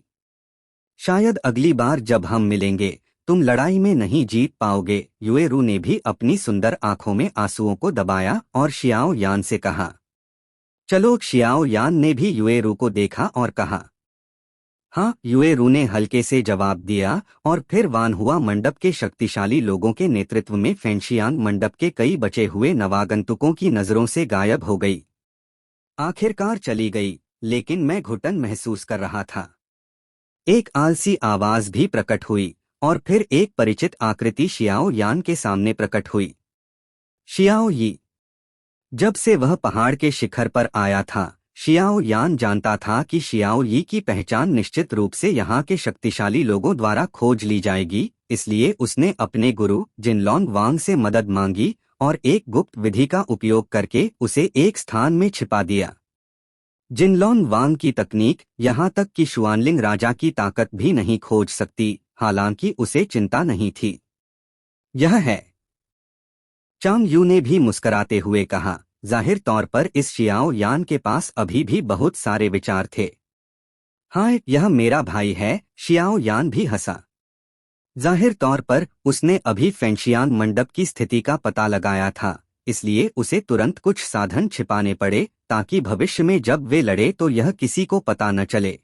शायद अगली बार जब हम मिलेंगे तुम लड़ाई में नहीं जीत पाओगे। युएरू ने भी अपनी सुंदर आंखों में आंसुओं को दबाया और शियाओ यान से कहा। चलो। शियाओ यान ने भी युएरू को देखा और कहा। हाँ, युएरू ने हल्के से जवाब दिया और फिर वानहुआ मंडप के शक्तिशाली लोगों के नेतृत्व में फेंशियान मंडप के कई बचे हुए नवागंतुकों की नजरों से गायब हो गई। आखिरकार चली गई, लेकिन मैं घुटन महसूस कर रहा था। एक आलसी आवाज भी प्रकट हुई और फिर एक परिचित आकृति शियाओ यान के सामने प्रकट हुई। शियाओ यी। जब से वह पहाड़ के शिखर पर आया था, शियाओ यान जानता था कि शियाओ यी की पहचान निश्चित रूप से यहाँ के शक्तिशाली लोगों द्वारा खोज ली जाएगी। इसलिए उसने अपने गुरु जिनलॉन्ग वांग से मदद मांगी और एक गुप्त विधि का उपयोग करके उसे एक स्थान में छिपा दिया। जिनलॉन्ग वांग की तकनीक यहाँ तक कि शुआनलिंग राजा की ताकत भी नहीं खोज सकती, हालांकि उसे चिंता नहीं थी। यह है। चांग यू ने भी मुस्कराते हुए कहा। जाहिर तौर पर इस शियाओ यान के पास अभी भी बहुत सारे विचार थे। हाँ, यह मेरा भाई है। शियाओ यान भी हंसा। जाहिर तौर पर उसने अभी फेंशियान मंडप की स्थिति का पता लगाया था, इसलिए उसे तुरंत कुछ साधन छिपाने पड़े ताकि भविष्य में जब वे लड़े तो यह किसी को पता न चले।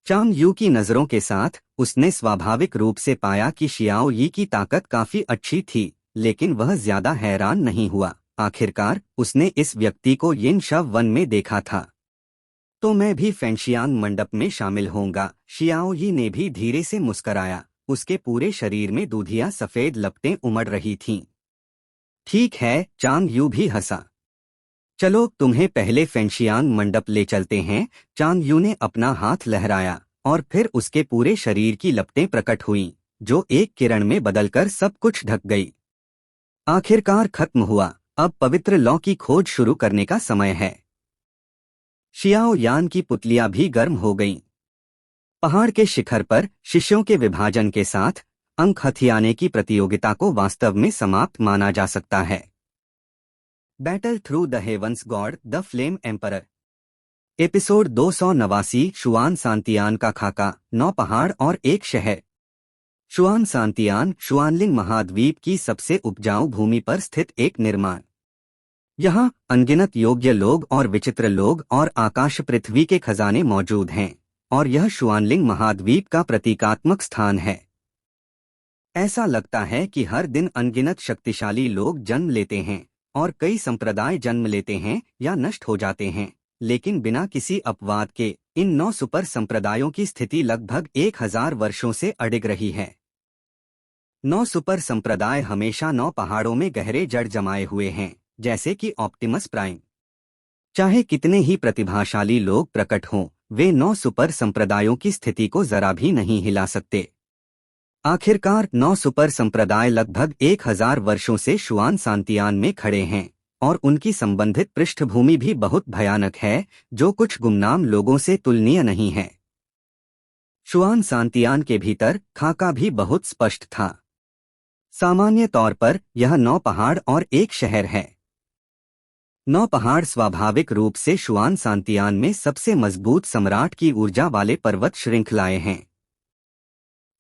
चांग यू की नजरों के साथ उसने स्वाभाविक रूप से पाया कि शियाओ यी की ताकत काफी अच्छी थी, लेकिन वह ज्यादा हैरान नहीं हुआ। आखिरकार उसने इस व्यक्ति को यिन शव वन में देखा था। तो मैं भी फेंशियान मंडप में शामिल होऊंगा। शियाओ यी ने भी धीरे से मुस्कराया। उसके पूरे शरीर में दूधिया सफेद लपटें उमड़ रही थीं। ठीक है, चांग यू भी हंसा। चलो, तुम्हें पहले फेंशियान मंडप ले चलते हैं। चांग यू ने अपना हाथ लहराया और फिर उसके पूरे शरीर की लपटें प्रकट हुईं, जो एक किरण में बदलकर सब कुछ ढक गई। आखिरकार खत्म हुआ। अब पवित्र लौ की खोज शुरू करने का समय है। शियाओ यान की पुतलियां भी गर्म हो गईं। पहाड़ के शिखर पर शिष्यों के विभाजन के साथ अंक हथियाने की प्रतियोगिता को वास्तव में समाप्त माना जा सकता है। Battle through the heavens god the flame emperor. Episode 289 Xuan Santian का खाका, 9 पहाड़ और एक शहर। शुआन सांतियान शुआनलिंग महाद्वीप की सबसे उपजाऊ भूमि पर स्थित एक निर्माण। यहाँ अनगिनत योग्य लोग और विचित्र लोग और आकाश पृथ्वी के खजाने मौजूद हैं, और यह शुआनलिंग महाद्वीप का प्रतीकात्मक स्थान है। ऐसा लगता है कि हर दिन अनगिनत शक्तिशाली लोग जन्म लेते हैं और कई संप्रदाय जन्म लेते हैं या नष्ट हो जाते हैं, लेकिन बिना किसी अपवाद के इन 9 सुपर संप्रदायों की स्थिति लगभग 1000 वर्षों से अडिग रही है। 9 सुपर संप्रदाय हमेशा 9 पहाड़ों में गहरे जड़ जमाए हुए हैं, जैसे कि ऑप्टिमस प्राइम। चाहे कितने ही प्रतिभाशाली लोग प्रकट हों, वे 9 सुपर संप्रदायों की स्थिति को जरा भी नहीं हिला सकते। आखिरकार 9 सुपर संप्रदाय लगभग 1000 वर्षों से शुआन सांतियान में खड़े हैं, और उनकी संबंधित पृष्ठभूमि भी बहुत भयानक है, जो कुछ गुमनाम लोगों से तुलनीय नहीं है। शुआन सांतियान के भीतर खाका भी बहुत स्पष्ट था। सामान्य तौर पर यह 9 पहाड़ और एक शहर है। 9 पहाड़ स्वाभाविक रूप से शुआन सांतियान में सबसे मजबूत सम्राट की ऊर्जा वाले पर्वत श्रृंखलाएं हैं।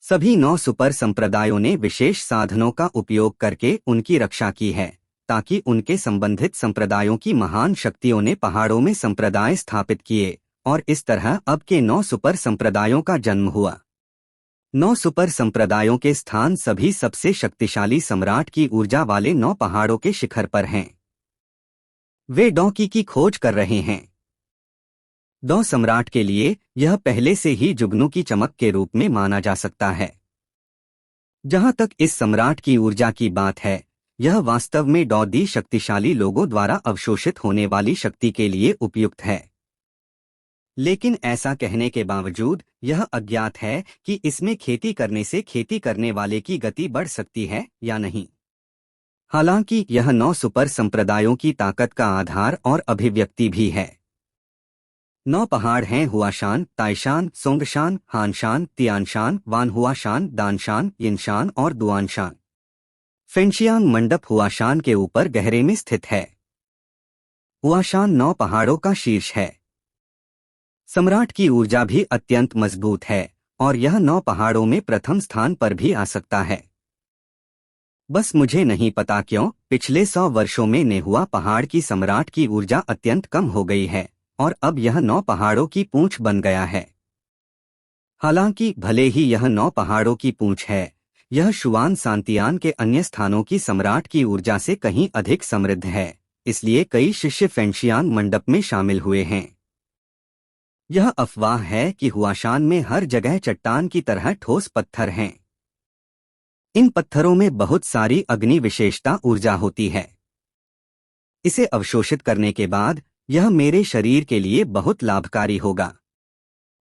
सभी 9 सुपर संप्रदायों ने विशेष साधनों का उपयोग करके उनकी रक्षा की है, ताकि उनके संबंधित संप्रदायों की महान शक्तियों ने पहाड़ों में संप्रदाय स्थापित किए, और इस तरह अब के 9 सुपर संप्रदायों का जन्म हुआ। 9 सुपर संप्रदायों के स्थान सभी सबसे शक्तिशाली सम्राट की ऊर्जा वाले 9 पहाड़ों के शिखर पर हैं। वे डॉकी की खोज कर रहे हैं। 9 सम्राट के लिए यह पहले से ही जुगनू की चमक के रूप में माना जा सकता है। जहां तक इस सम्राट की ऊर्जा की बात है, यह वास्तव में डौदी शक्तिशाली लोगों द्वारा अवशोषित होने वाली शक्ति के लिए उपयुक्त है। लेकिन ऐसा कहने के बावजूद यह अज्ञात है कि इसमें खेती करने से खेती करने वाले की गति बढ़ सकती है या नहीं। हालांकि यह 9 सुपर संप्रदायों की ताकत का आधार और अभिव्यक्ति भी है। 9 पहाड़ हैं हुआशान, ताइशान, सोंगशान, हानशान, तियानशान, वानहुआशान, दानशान, यिनशान और दुआनशान। फेंशियांग मंडप हुआशान के ऊपर गहरे में स्थित है। हुआशान 9 पहाड़ों का शीर्ष है। सम्राट की ऊर्जा भी अत्यंत मजबूत है, और यह 9 पहाड़ों में प्रथम स्थान पर भी आ सकता है। बस मुझे नहीं पता क्यों पिछले 100 वर्षों में नेहुआ पहाड़ की सम्राट की ऊर्जा अत्यंत कम हो गई है, और अब यह 9 पहाड़ों की पूंछ बन गया है। हालांकि भले ही यह 9 पहाड़ों की पूंछ है, यह शुआन सांतियान के अन्य स्थानों की सम्राट की ऊर्जा से कहीं अधिक समृद्ध है, इसलिए कई शिष्य फेंशियांग मंडप में शामिल हुए हैं। यह अफवाह है कि हुआशान में हर जगह चट्टान की तरह ठोस पत्थर हैं। इन पत्थरों में बहुत सारी अग्नि विशेषता ऊर्जा होती है। इसे अवशोषित करने के बाद यह मेरे शरीर के लिए बहुत लाभकारी होगा।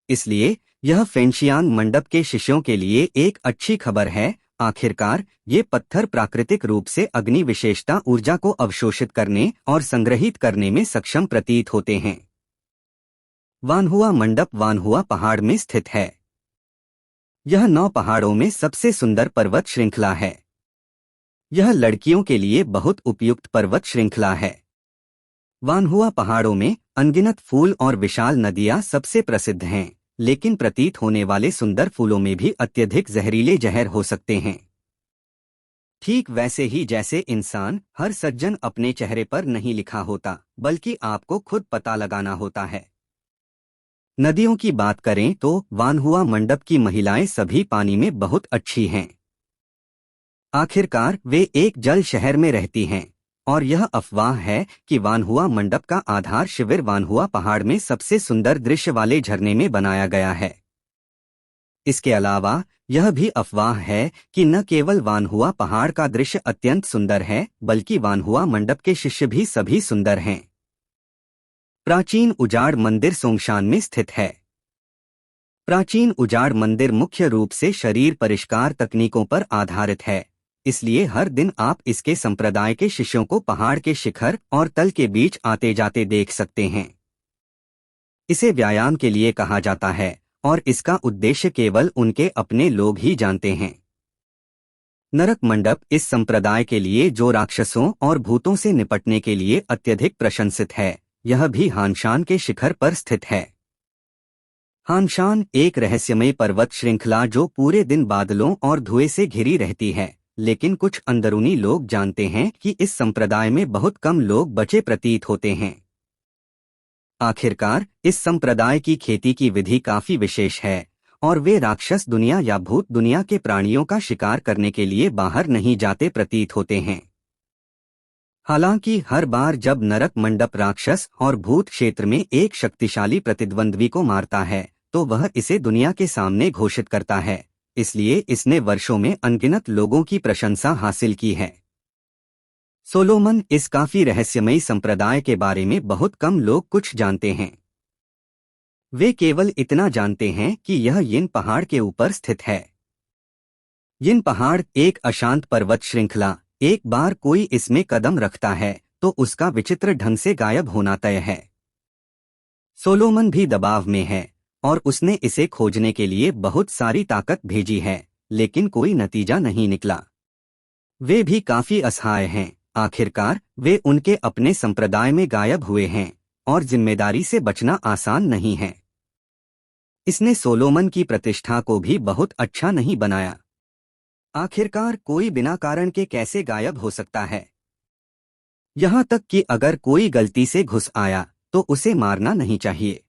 इसलिए यह फेंशियांग मंडप के शिष्यों के लिए एक अच्छी खबर है। आखिरकार ये पत्थर प्राकृतिक रूप से अग्नि विशेषता ऊर्जा को अवशोषित करने और संग्रहित करने में सक्षम प्रतीत होते हैं। वानहुआ मंडप वानहुआ पहाड़ में स्थित है। यह 9 पहाड़ों में सबसे सुंदर पर्वत श्रृंखला है। यह लड़कियों के लिए बहुत उपयुक्त पर्वत श्रृंखला है। वानहुआ पहाड़ों में अनगिनत फूल और विशाल नदियां सबसे प्रसिद्ध हैं, लेकिन प्रतीत होने वाले सुंदर फूलों में भी अत्यधिक जहरीले जहर हो सकते हैं। ठीक वैसे ही जैसे इंसान हर सज्जन अपने चेहरे पर नहीं लिखा होता, बल्कि आपको खुद पता लगाना होता है। नदियों की बात करें तो वानहुआ मंडप की महिलाएं सभी पानी में बहुत अच्छी हैं। आखिरकार वे एक जल शहर में रहती हैं, और यह अफवाह है कि वानहुआ मंडप का आधार शिविर वानहुआ पहाड़ में सबसे सुंदर दृश्य वाले झरने में बनाया गया है। इसके अलावा यह भी अफवाह है कि न केवल वानहुआ पहाड़ का दृश्य अत्यंत सुंदर है, बल्कि वानहुआ मंडप के शिष्य भी सभी सुंदर हैं। प्राचीन उजाड़ मंदिर सोंगशान में स्थित है। प्राचीन उजाड़ मंदिर मुख्य रूप से शरीर परिष्कार तकनीकों पर आधारित है, इसलिए हर दिन आप इसके संप्रदाय के शिष्यों को पहाड़ के शिखर और तल के बीच आते जाते देख सकते हैं। इसे व्यायाम के लिए कहा जाता है, और इसका उद्देश्य केवल उनके अपने लोग ही जानते हैं। नरक मंडप इस संप्रदाय के लिए जो राक्षसों और भूतों से निपटने के लिए अत्यधिक प्रशंसित है, यह भी हानशान के शिखर पर स्थित है। हानशान एक रहस्यमय पर्वत श्रृंखला जो पूरे दिन बादलों और धुएं से घिरी रहती है, लेकिन कुछ अंदरूनी लोग जानते हैं कि इस संप्रदाय में बहुत कम लोग बचे प्रतीत होते हैं। आखिरकार इस संप्रदाय की खेती की विधि काफी विशेष है और वे राक्षस दुनिया या भूत दुनिया के प्राणियों का शिकार करने के लिए बाहर नहीं जाते प्रतीत होते हैं। हालांकि हर बार जब नरक मंडप राक्षस और भूत क्षेत्र में एक शक्तिशाली प्रतिद्वंद्वी को मारता है तो वह इसे दुनिया के सामने घोषित करता है, इसलिए इसने वर्षों में अनगिनत लोगों की प्रशंसा हासिल की है। सोलोमन इस काफी रहस्यमयी संप्रदाय के बारे में बहुत कम लोग कुछ जानते हैं। वे केवल इतना जानते हैं कि यह यिन पहाड़ के ऊपर स्थित है। यिन पहाड़ एक अशांत पर्वत श्रृंखला, एक बार कोई इसमें कदम रखता है तो उसका विचित्र ढंग से गायब होना तय है। सोलोमन भी दबाव में है और उसने इसे खोजने के लिए बहुत सारी ताकत भेजी है, लेकिन कोई नतीजा नहीं निकला। वे भी काफी असहाय हैं। आखिरकार वे उनके अपने संप्रदाय में गायब हुए हैं और जिम्मेदारी से बचना आसान नहीं है। इसने सोलोमन की प्रतिष्ठा को भी बहुत अच्छा नहीं बनाया। आखिरकार कोई बिना कारण के कैसे गायब हो सकता है? यहाँ तक कि अगर कोई गलती से घुस आया तो उसे मारना नहीं चाहिए।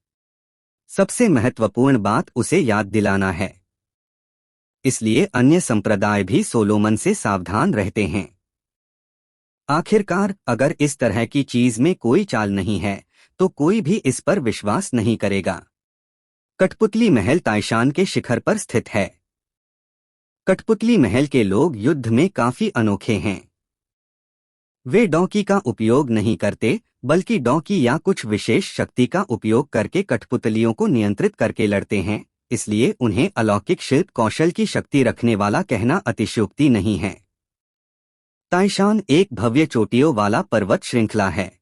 सबसे महत्वपूर्ण बात उसे याद दिलाना है। इसलिए अन्य संप्रदाय भी सोलोमन से सावधान रहते हैं। आखिरकार अगर इस तरह की चीज में कोई चाल नहीं है तो कोई भी इस पर विश्वास नहीं करेगा। कठपुतली महल ताइशान के शिखर पर स्थित है। कठपुतली महल के लोग युद्ध में काफी अनोखे हैं। वे डॉकी का उपयोग नहीं करते, बल्कि डॉकी या कुछ विशेष शक्ति का उपयोग करके कठपुतलियों को नियंत्रित करके लड़ते हैं, इसलिए उन्हें अलौकिक शिल्प कौशल की शक्ति रखने वाला कहना अतिशयोक्ति नहीं है। ताइशान एक भव्य चोटियों वाला पर्वत श्रृंखला है।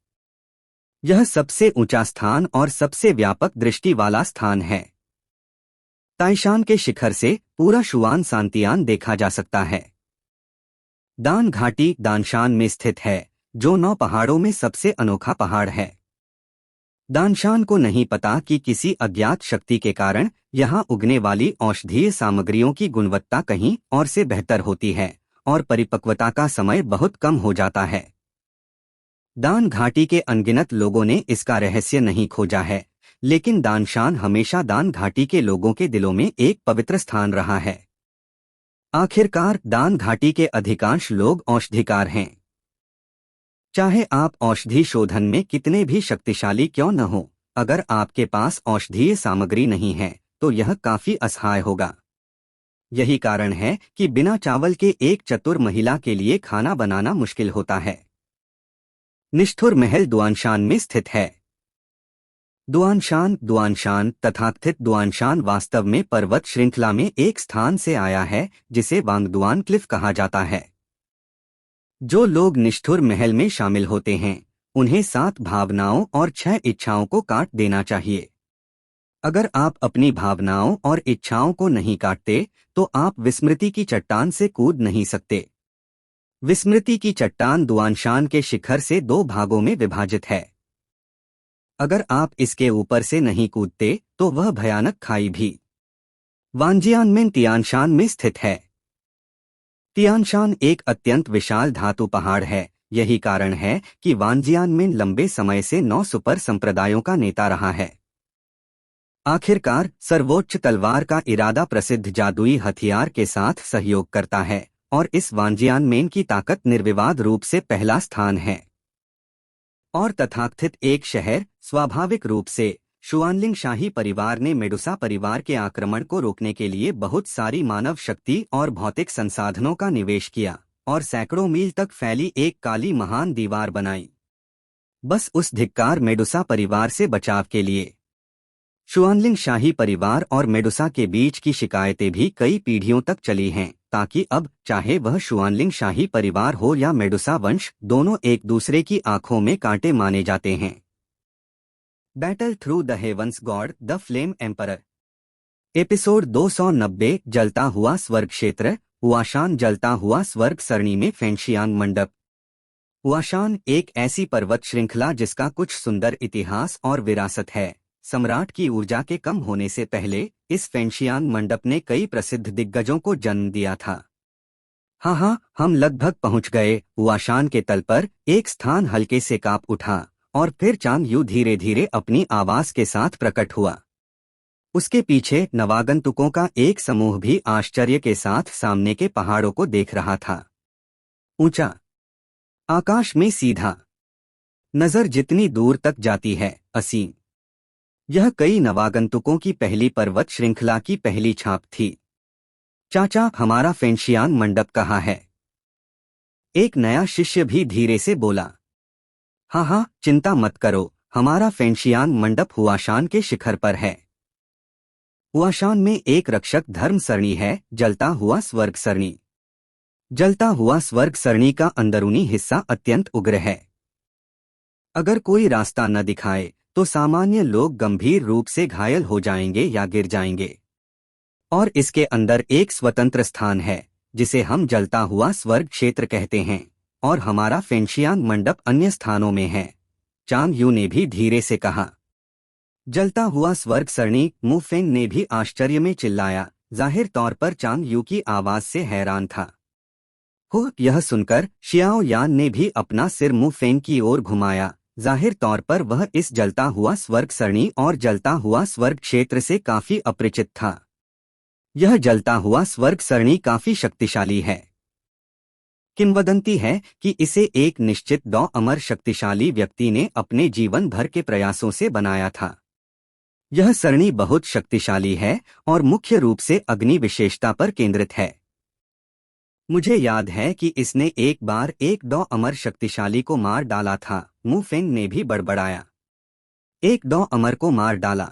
यह सबसे ऊंचा स्थान और सबसे व्यापक दृष्टि वाला स्थान है। ताइशान के शिखर से पूरा शुआन सांतियान देखा जा सकता है। दान घाटी दानशान में स्थित है, जो 9 पहाड़ों में सबसे अनोखा पहाड़ है। दानशान को नहीं पता कि किसी अज्ञात शक्ति के कारण यहाँ उगने वाली औषधीय सामग्रियों की गुणवत्ता कहीं और से बेहतर होती है और परिपक्वता का समय बहुत कम हो जाता है। दान घाटी के अनगिनत लोगों ने इसका रहस्य नहीं खोजा है, लेकिन दानशान हमेशा दान घाटी के लोगों के दिलों में एक पवित्र स्थान रहा है। आखिरकार दान घाटी के अधिकांश लोग औषधिकार हैं। चाहे आप औषधि शोधन में कितने भी शक्तिशाली क्यों न हो, अगर आपके पास औषधीय सामग्री नहीं है तो यह काफी असहाय होगा। यही कारण है कि बिना चावल के एक चतुर महिला के लिए खाना बनाना मुश्किल होता है। निष्ठुर महल दुआनशान में स्थित है। दुआनशान तथाकथित दुआनशान वास्तव में पर्वत श्रृंखला में एक स्थान से आया है जिसे वांगदुआन क्लिफ कहा जाता है। जो लोग निष्ठुर महल में शामिल होते हैं उन्हें 7 भावनाओं और 6 इच्छाओं को काट देना चाहिए। अगर आप अपनी भावनाओं और इच्छाओं को नहीं काटते तो आप विस्मृति की चट्टान से कूद नहीं सकते। विस्मृति की चट्टान दुआनशान के शिखर से 2 भागों में विभाजित है। अगर आप इसके ऊपर से नहीं कूदते तो वह भयानक खाई भी वांजियानमेन तियानशान में स्थित है। तियानशान एक अत्यंत विशाल धातु पहाड़ है। यही कारण है कि वांजियानमेन लंबे समय से 9 सुपर संप्रदायों का नेता रहा है। आखिरकार सर्वोच्च तलवार का इरादा प्रसिद्ध जादुई हथियार के साथ सहयोग करता है और इस वांजियानमेन की ताकत निर्विवाद रूप से पहला स्थान है। और तथाकथित एक शहर स्वाभाविक रूप से शुआनलिंग शाही परिवार ने मेडुसा परिवार के आक्रमण को रोकने के लिए बहुत सारी मानव शक्ति और भौतिक संसाधनों का निवेश किया और सैकड़ों मील तक फैली एक काली महान दीवार बनाई, बस उस धिक्कार मेडुसा परिवार से बचाव के लिए। शुआनलिंग शाही परिवार और मेडुसा के बीच की शिकायतें भी कई पीढ़ियों तक चली हैं, ताकि अब चाहे वह शुआनलिंग शाही परिवार हो या मेडुसा वंश, दोनों एक दूसरे की आंखों में कांटे माने जाते हैं। Battle through the heavens god the flame emperor, episode 290 जलता हुआ स्वर्ग क्षेत्र, हुआशान जलता हुआ स्वर्ग सरणी में फेंशियांग मंडप। हुआशान एक ऐसी पर्वत श्रृंखला जिसका कुछ सुंदर इतिहास और विरासत है। सम्राट की ऊर्जा के कम होने से पहले इस फेंशियान मंडप ने कई प्रसिद्ध दिग्गजों को जन्म दिया था। हाँ हाँ, हम लगभग पहुंच गए। हुआशान के तल पर एक स्थान हल्के से कांप उठा और फिर चांद यूं धीरे धीरे अपनी आवाज के साथ प्रकट हुआ। उसके पीछे नवागंतुकों का एक समूह भी आश्चर्य के साथ सामने के पहाड़ों को देख रहा था। ऊंचा, आकाश में सीधा, नजर जितनी दूर तक जाती है असीम। यह कई नवागंतुकों की पहली पर्वत श्रृंखला की पहली छाप थी। चाचा, हमारा फेंशियान मंडप कहाँ है? एक नया शिष्य भी धीरे से बोला। हाँ हाँ, चिंता मत करो, हमारा फेंशियान मंडप हुआशान के शिखर पर है। हुआशान में एक रक्षक धर्म सरणी है, जलता हुआ स्वर्ग सरणी। जलता हुआ स्वर्ग सरणी का अंदरूनी हिस्सा अत्यंत उग्र है। अगर कोई रास्ता न दिखाए तो सामान्य लोग गंभीर रूप से घायल हो जाएंगे या गिर जाएंगे। और इसके अंदर एक स्वतंत्र स्थान है जिसे हम जलता हुआ स्वर्ग क्षेत्र कहते हैं, और हमारा फेंशियान मंडप अन्य स्थानों में है। चांग यू ने भी धीरे से कहा। जलता हुआ स्वर्ग सरणी, मुफेंग ने भी आश्चर्य में चिल्लाया। जाहिर तौर पर चांग यू की आवाज से हैरान था। हो, यह सुनकर शियाओ यान ने भी अपना सिर मुफेंग की ओर घुमाया। जाहिर तौर पर वह इस जलता हुआ स्वर्ग सरणी और जलता हुआ स्वर्ग क्षेत्र से काफी अपरिचित था। यह जलता हुआ स्वर्ग सरणी काफी शक्तिशाली है। किंवदंती है कि इसे एक निश्चित अमर शक्तिशाली व्यक्ति ने अपने जीवन भर के प्रयासों से बनाया था। यह सरणी बहुत शक्तिशाली है और मुख्य रूप से अग्नि विशेषता पर केंद्रित है। मुझे याद है कि इसने एक बार एक अमर शक्तिशाली को मार डाला था, मुफेंग ने भी बड़बड़ाया। एक अमर को मार डाला?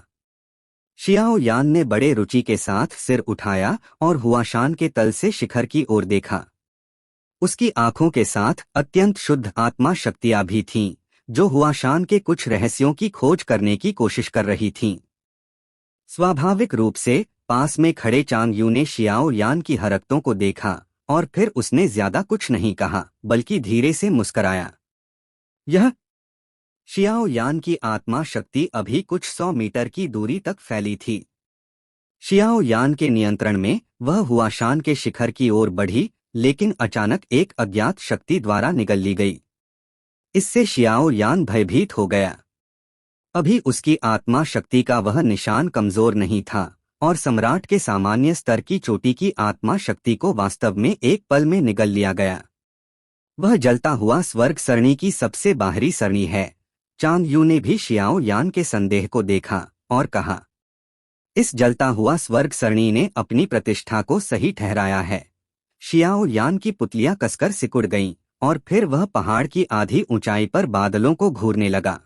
शियाओ यान ने बड़े रुचि के साथ सिर उठाया और हुआशान के तल से शिखर की ओर देखा। उसकी आंखों के साथ अत्यंत शुद्ध आत्मा शक्तियां भी थीं, जो हुआशान के कुछ रहस्यों की खोज करने की कोशिश कर रही थीं। स्वाभाविक रूप से पास में खड़े चांग यू ने शियाओ यान की हरकतों को देखा और फिर उसने ज्यादा कुछ नहीं कहा, बल्कि धीरे से मुस्कराया। यह शियाओ यान की आत्मा शक्ति अभी कुछ 100 मीटर की दूरी तक फैली थी। शियाओ यान के नियंत्रण में वह हुआशान के शिखर की ओर बढ़ी, लेकिन अचानक एक अज्ञात शक्ति द्वारा निगल ली गई। इससे शियाओ यान भयभीत हो गया। अभी उसकी आत्मा शक्ति का वह निशान कमजोर नहीं था और सम्राट के सामान्य स्तर की चोटी की आत्मा शक्ति को वास्तव में एक पल में निगल लिया गया। वह जलता हुआ स्वर्ग सरणी की सबसे बाहरी सरणी है। चांग यू ने भी शियाओ यान के संदेह को देखा और कहा, इस जलता हुआ स्वर्ग सरणी ने अपनी प्रतिष्ठा को सही ठहराया है। शियाओ यान की पुतलियां कसकर सिकुड़ गईं और फिर वह पहाड़ की आधी ऊंचाई पर बादलों को घूरने लगा।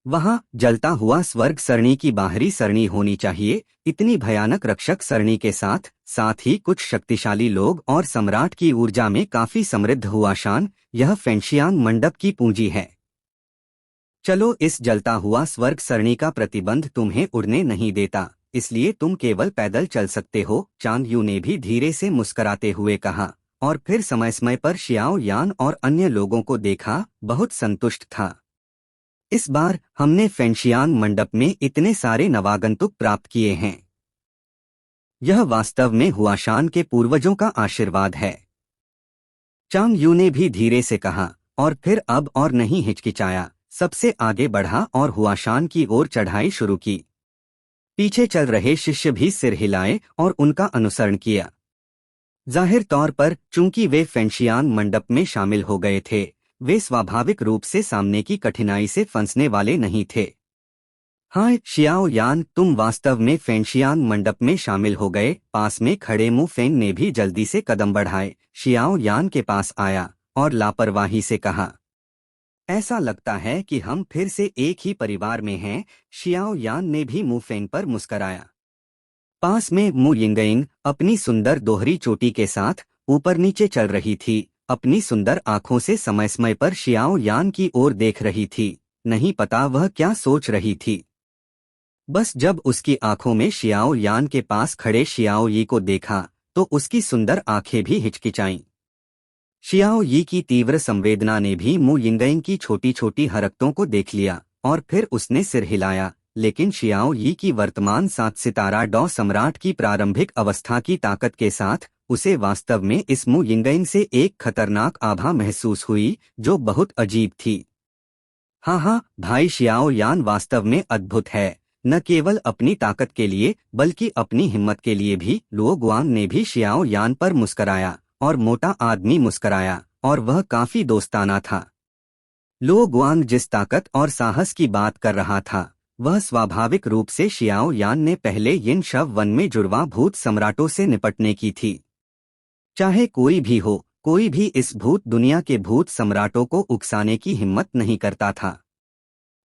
वहां जलता हुआ स्वर्ग सरणी की बाहरी सरणी होनी चाहिए। इतनी भयानक रक्षक सरणी के साथ साथ ही कुछ शक्तिशाली लोग और सम्राट की ऊर्जा में काफी समृद्ध हुआशान, यह फेंशियान मंडप की पूंजी है। चलो, इस जलता हुआ स्वर्ग सरणी का प्रतिबंध तुम्हें उड़ने नहीं देता, इसलिए तुम केवल पैदल चल सकते हो। चांग यू ने भी धीरे से मुस्कुराते हुए कहा और फिर समय समय पर शियाओ यान और अन्य लोगों को देखा। बहुत संतुष्ट था। इस बार हमने फेंशियान मंडप में इतने सारे नवागंतुक प्राप्त किए हैं। यह वास्तव में हुआशान के पूर्वजों का आशीर्वाद है। चांग यू ने भी धीरे से कहा और फिर अब और नहीं हिचकिचाया, सबसे आगे बढ़ा और हुआशान की ओर चढ़ाई शुरू की। पीछे चल रहे शिष्य भी सिर हिलाए और उनका अनुसरण किया। जाहिर तौर पर चूंकि वे फेंशियान मंडप में शामिल हो गए थे, वे स्वाभाविक रूप से सामने की कठिनाई से फंसने वाले नहीं थे। हाँ शियाओ यान, तुम वास्तव में फेंशियान मंडप में शामिल हो गए। पास में खड़े मुफेंग ने भी जल्दी से कदम बढ़ाए, शियाओ यान के पास आया और लापरवाही से कहा, ऐसा लगता है कि हम फिर से एक ही परिवार में हैं। शियाओ यान ने भी मुफेंग पर मुस्कराया। पास में मु यिंगयिंग अपनी सुंदर दोहरी चोटी के साथ ऊपर नीचे चल रही थी। अपनी सुंदर आंखों से समय समय पर शियाओ यान की ओर देख रही थी। नहीं पता वह क्या सोच रही थी। बस जब उसकी आंखों में शियाओ यान के पास खड़े शियाओ यी को देखा तो उसकी सुंदर आंखें भी हिचकिचाईं। शियाओ यी की तीव्र संवेदना ने भी मु यिंगयिंग की छोटी छोटी हरकतों को देख लिया और फिर उसने सिर हिलाया, लेकिन शियाओ यी की वर्तमान 7 सितारा डॉ सम्राट की प्रारंभिक अवस्था की ताकत के साथ उसे वास्तव में इस मु यिंगयिंग से एक खतरनाक आभा महसूस हुई जो बहुत अजीब थी। हाँ, भाई शियाओ यान वास्तव में अद्भुत है, न केवल अपनी ताकत के लिए बल्कि अपनी हिम्मत के लिए भी। लुओ गुआंग ने भी शियाओ यान पर मुस्कराया और मोटा आदमी मुस्कराया और वह काफी दोस्ताना था। लुओ गुआंग जिस ताकत और साहस की बात कर रहा था वह स्वाभाविक रूप से शियाओ यान ने पहले यिन शव वन में जुड़वा भूत सम्राटों से निपटने की थी। चाहे कोई भी हो, कोई भी इस भूत दुनिया के भूत सम्राटों को उकसाने की हिम्मत नहीं करता था।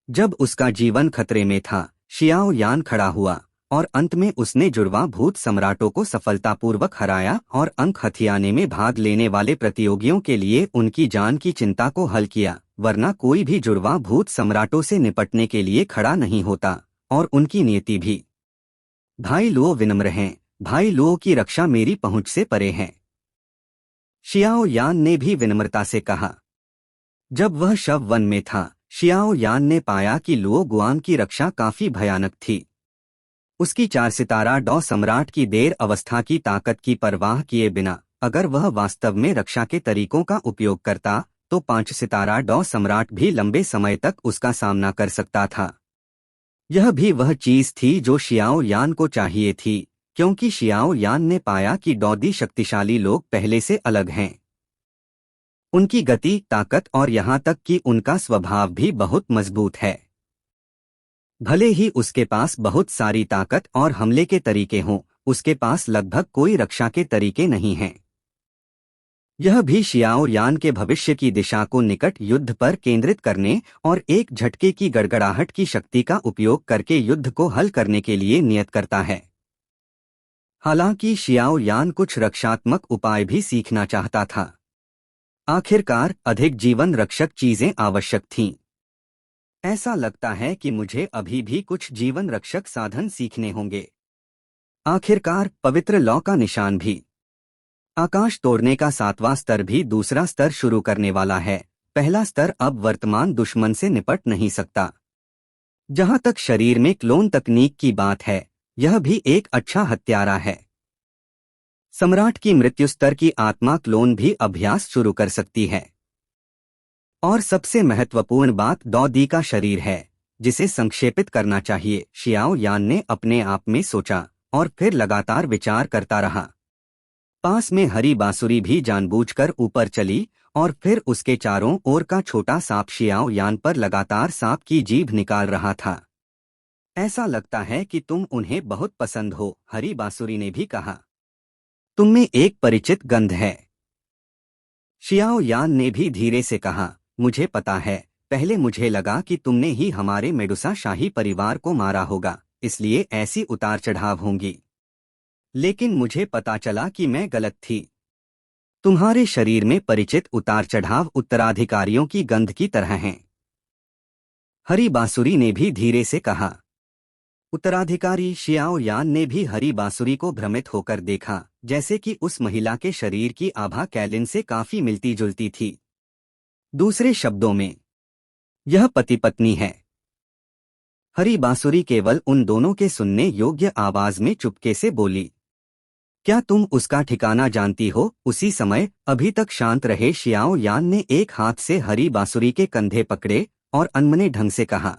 जब उसका जीवन खतरे में था, शियाओ यान खड़ा हुआ और अंत में उसने जुड़वा भूत सम्राटों को सफलतापूर्वक हराया और अंक हथियाने में भाग लेने वाले प्रतियोगियों के लिए उनकी जान की चिंता को हल किया, वरना कोई भी जुड़वा भूत सम्राटों से निपटने के लिए खड़ा नहीं होता, और उनकी नियति भी। भाई लुओ विनम्र हैं, भाई लुओ की रक्षा मेरी पहुंच से परे है, शियाओ यान ने भी विनम्रता से कहा। जब वह शव वन में था, शियाओ यान ने पाया कि लुओ गुआंग की रक्षा काफी भयानक थी। उसकी 4 सितारा डॉ सम्राट की देर अवस्था की ताकत की परवाह किए बिना अगर वह वास्तव में रक्षा के तरीकों का उपयोग करता तो 5 सितारा डॉ सम्राट भी लंबे समय तक उसका सामना कर सकता था। यह भी वह चीज थी जो शियाओ यान को चाहिए थी, क्योंकि शियाओ यान ने पाया कि डॉदी शक्तिशाली लोग पहले से अलग हैं। उनकी गति, ताकत और यहाँ तक कि उनका स्वभाव भी बहुत मजबूत है। भले ही उसके पास बहुत सारी ताकत और हमले के तरीके हों, उसके पास लगभग कोई रक्षा के तरीके नहीं हैं। यह भी शियाओ यान के भविष्य की दिशा को निकट युद्ध पर केंद्रित करने और एक झटके की गड़गड़ाहट की शक्ति का उपयोग करके युद्ध को हल करने के लिए नियत करता है। हालांकि शियाओ यान कुछ रक्षात्मक उपाय भी सीखना चाहता था। आखिरकार अधिक जीवन रक्षक चीजें आवश्यक थीं। ऐसा लगता है कि मुझे अभी भी कुछ जीवन रक्षक साधन सीखने होंगे। आखिरकार पवित्र लौ का निशान भी। आकाश तोड़ने का 7वां स्तर भी दूसरा स्तर शुरू करने वाला है। पहला स्तर अब वर्तमान दुश्मन से निपट नहीं सकता। जहां तक शरीर में क्लोन तकनीक की बात है, यह भी एक अच्छा हत्यारा है। सम्राट की मृत्यु स्तर की आत्मा क्लोन भी अभ्यास शुरू कर सकती है। और सबसे महत्वपूर्ण बात डॉ दी का शरीर है, जिसे संक्षेपित करना चाहिए, शियाओ यान ने अपने आप में सोचा और फिर लगातार विचार करता रहा। पास में हरी बांसुरी भी जानबूझकर ऊपर चली और फिर उसके चारों ओर का छोटा सांप शियाओ यान पर लगातार सांप की जीभ निकाल रहा था। ऐसा लगता है कि तुम उन्हें बहुत पसंद हो, हरी बांसुरी ने भी कहा। तुममें एक परिचित गंध है, शियाओ यान ने भी धीरे से कहा। मुझे पता है, पहले मुझे लगा कि तुमने ही हमारे मेडुसा शाही परिवार को मारा होगा, इसलिए ऐसी उतार चढ़ाव होंगी। लेकिन मुझे पता चला कि मैं गलत थी। तुम्हारे शरीर में परिचित उतार चढ़ाव उत्तराधिकारियों की गंध की तरह हैं, हरी बांसुरी ने भी धीरे से कहा। उत्तराधिकारी? शियाओ यान ने भी हरी बांसुरी को भ्रमित होकर देखा, जैसे कि उस महिला के शरीर की आभा कैलिन से काफी मिलती जुलती थी। दूसरे शब्दों में, यह पति पत्नी है। हरी बांसुरी केवल उन दोनों के सुनने योग्य आवाज में चुपके से बोली। क्या तुम उसका ठिकाना जानती हो? उसी समय अभी तक शांत रहे शियाओ यान ने एक हाथ से हरी बांसुरी के कंधे पकड़े और अनमने ढंग से कहा,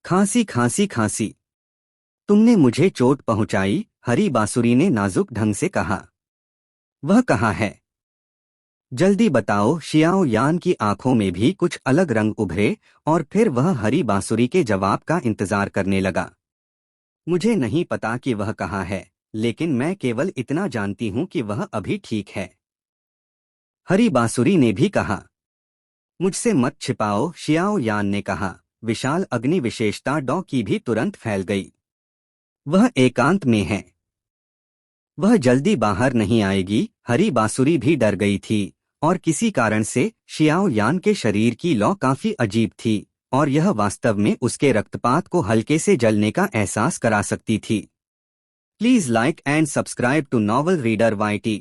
खांसी खांसी खांसी। तुमने मुझे चोट पहुंचाई, हरी बांसुरी ने नाजुक ढंग से कहा। वह कहाँ है? जल्दी बताओ। शियाओ यान की आंखों में भी कुछ अलग रंग उभरे और फिर वह हरी बांसुरी के जवाब का इंतजार करने लगा। मुझे नहीं पता कि वह कहाँ है, लेकिन मैं केवल इतना जानती हूँ कि वह अभी ठीक है, हरी बांसुरी ने भी कहा। मुझसे मत छिपाओ, शियाओ यान ने कहा। विशाल अग्नि विशेषता डॉ की भी तुरंत फैल गई। वह एकांत में है, वह जल्दी बाहर नहीं आएगी। हरी बांसुरी भी डर गई थी और किसी कारण से शियाओ यान के शरीर की लौ काफी अजीब थी और यह वास्तव में उसके रक्तपात को हल्के से जलने का एहसास करा सकती थी। Please like and subscribe to novel reader YT।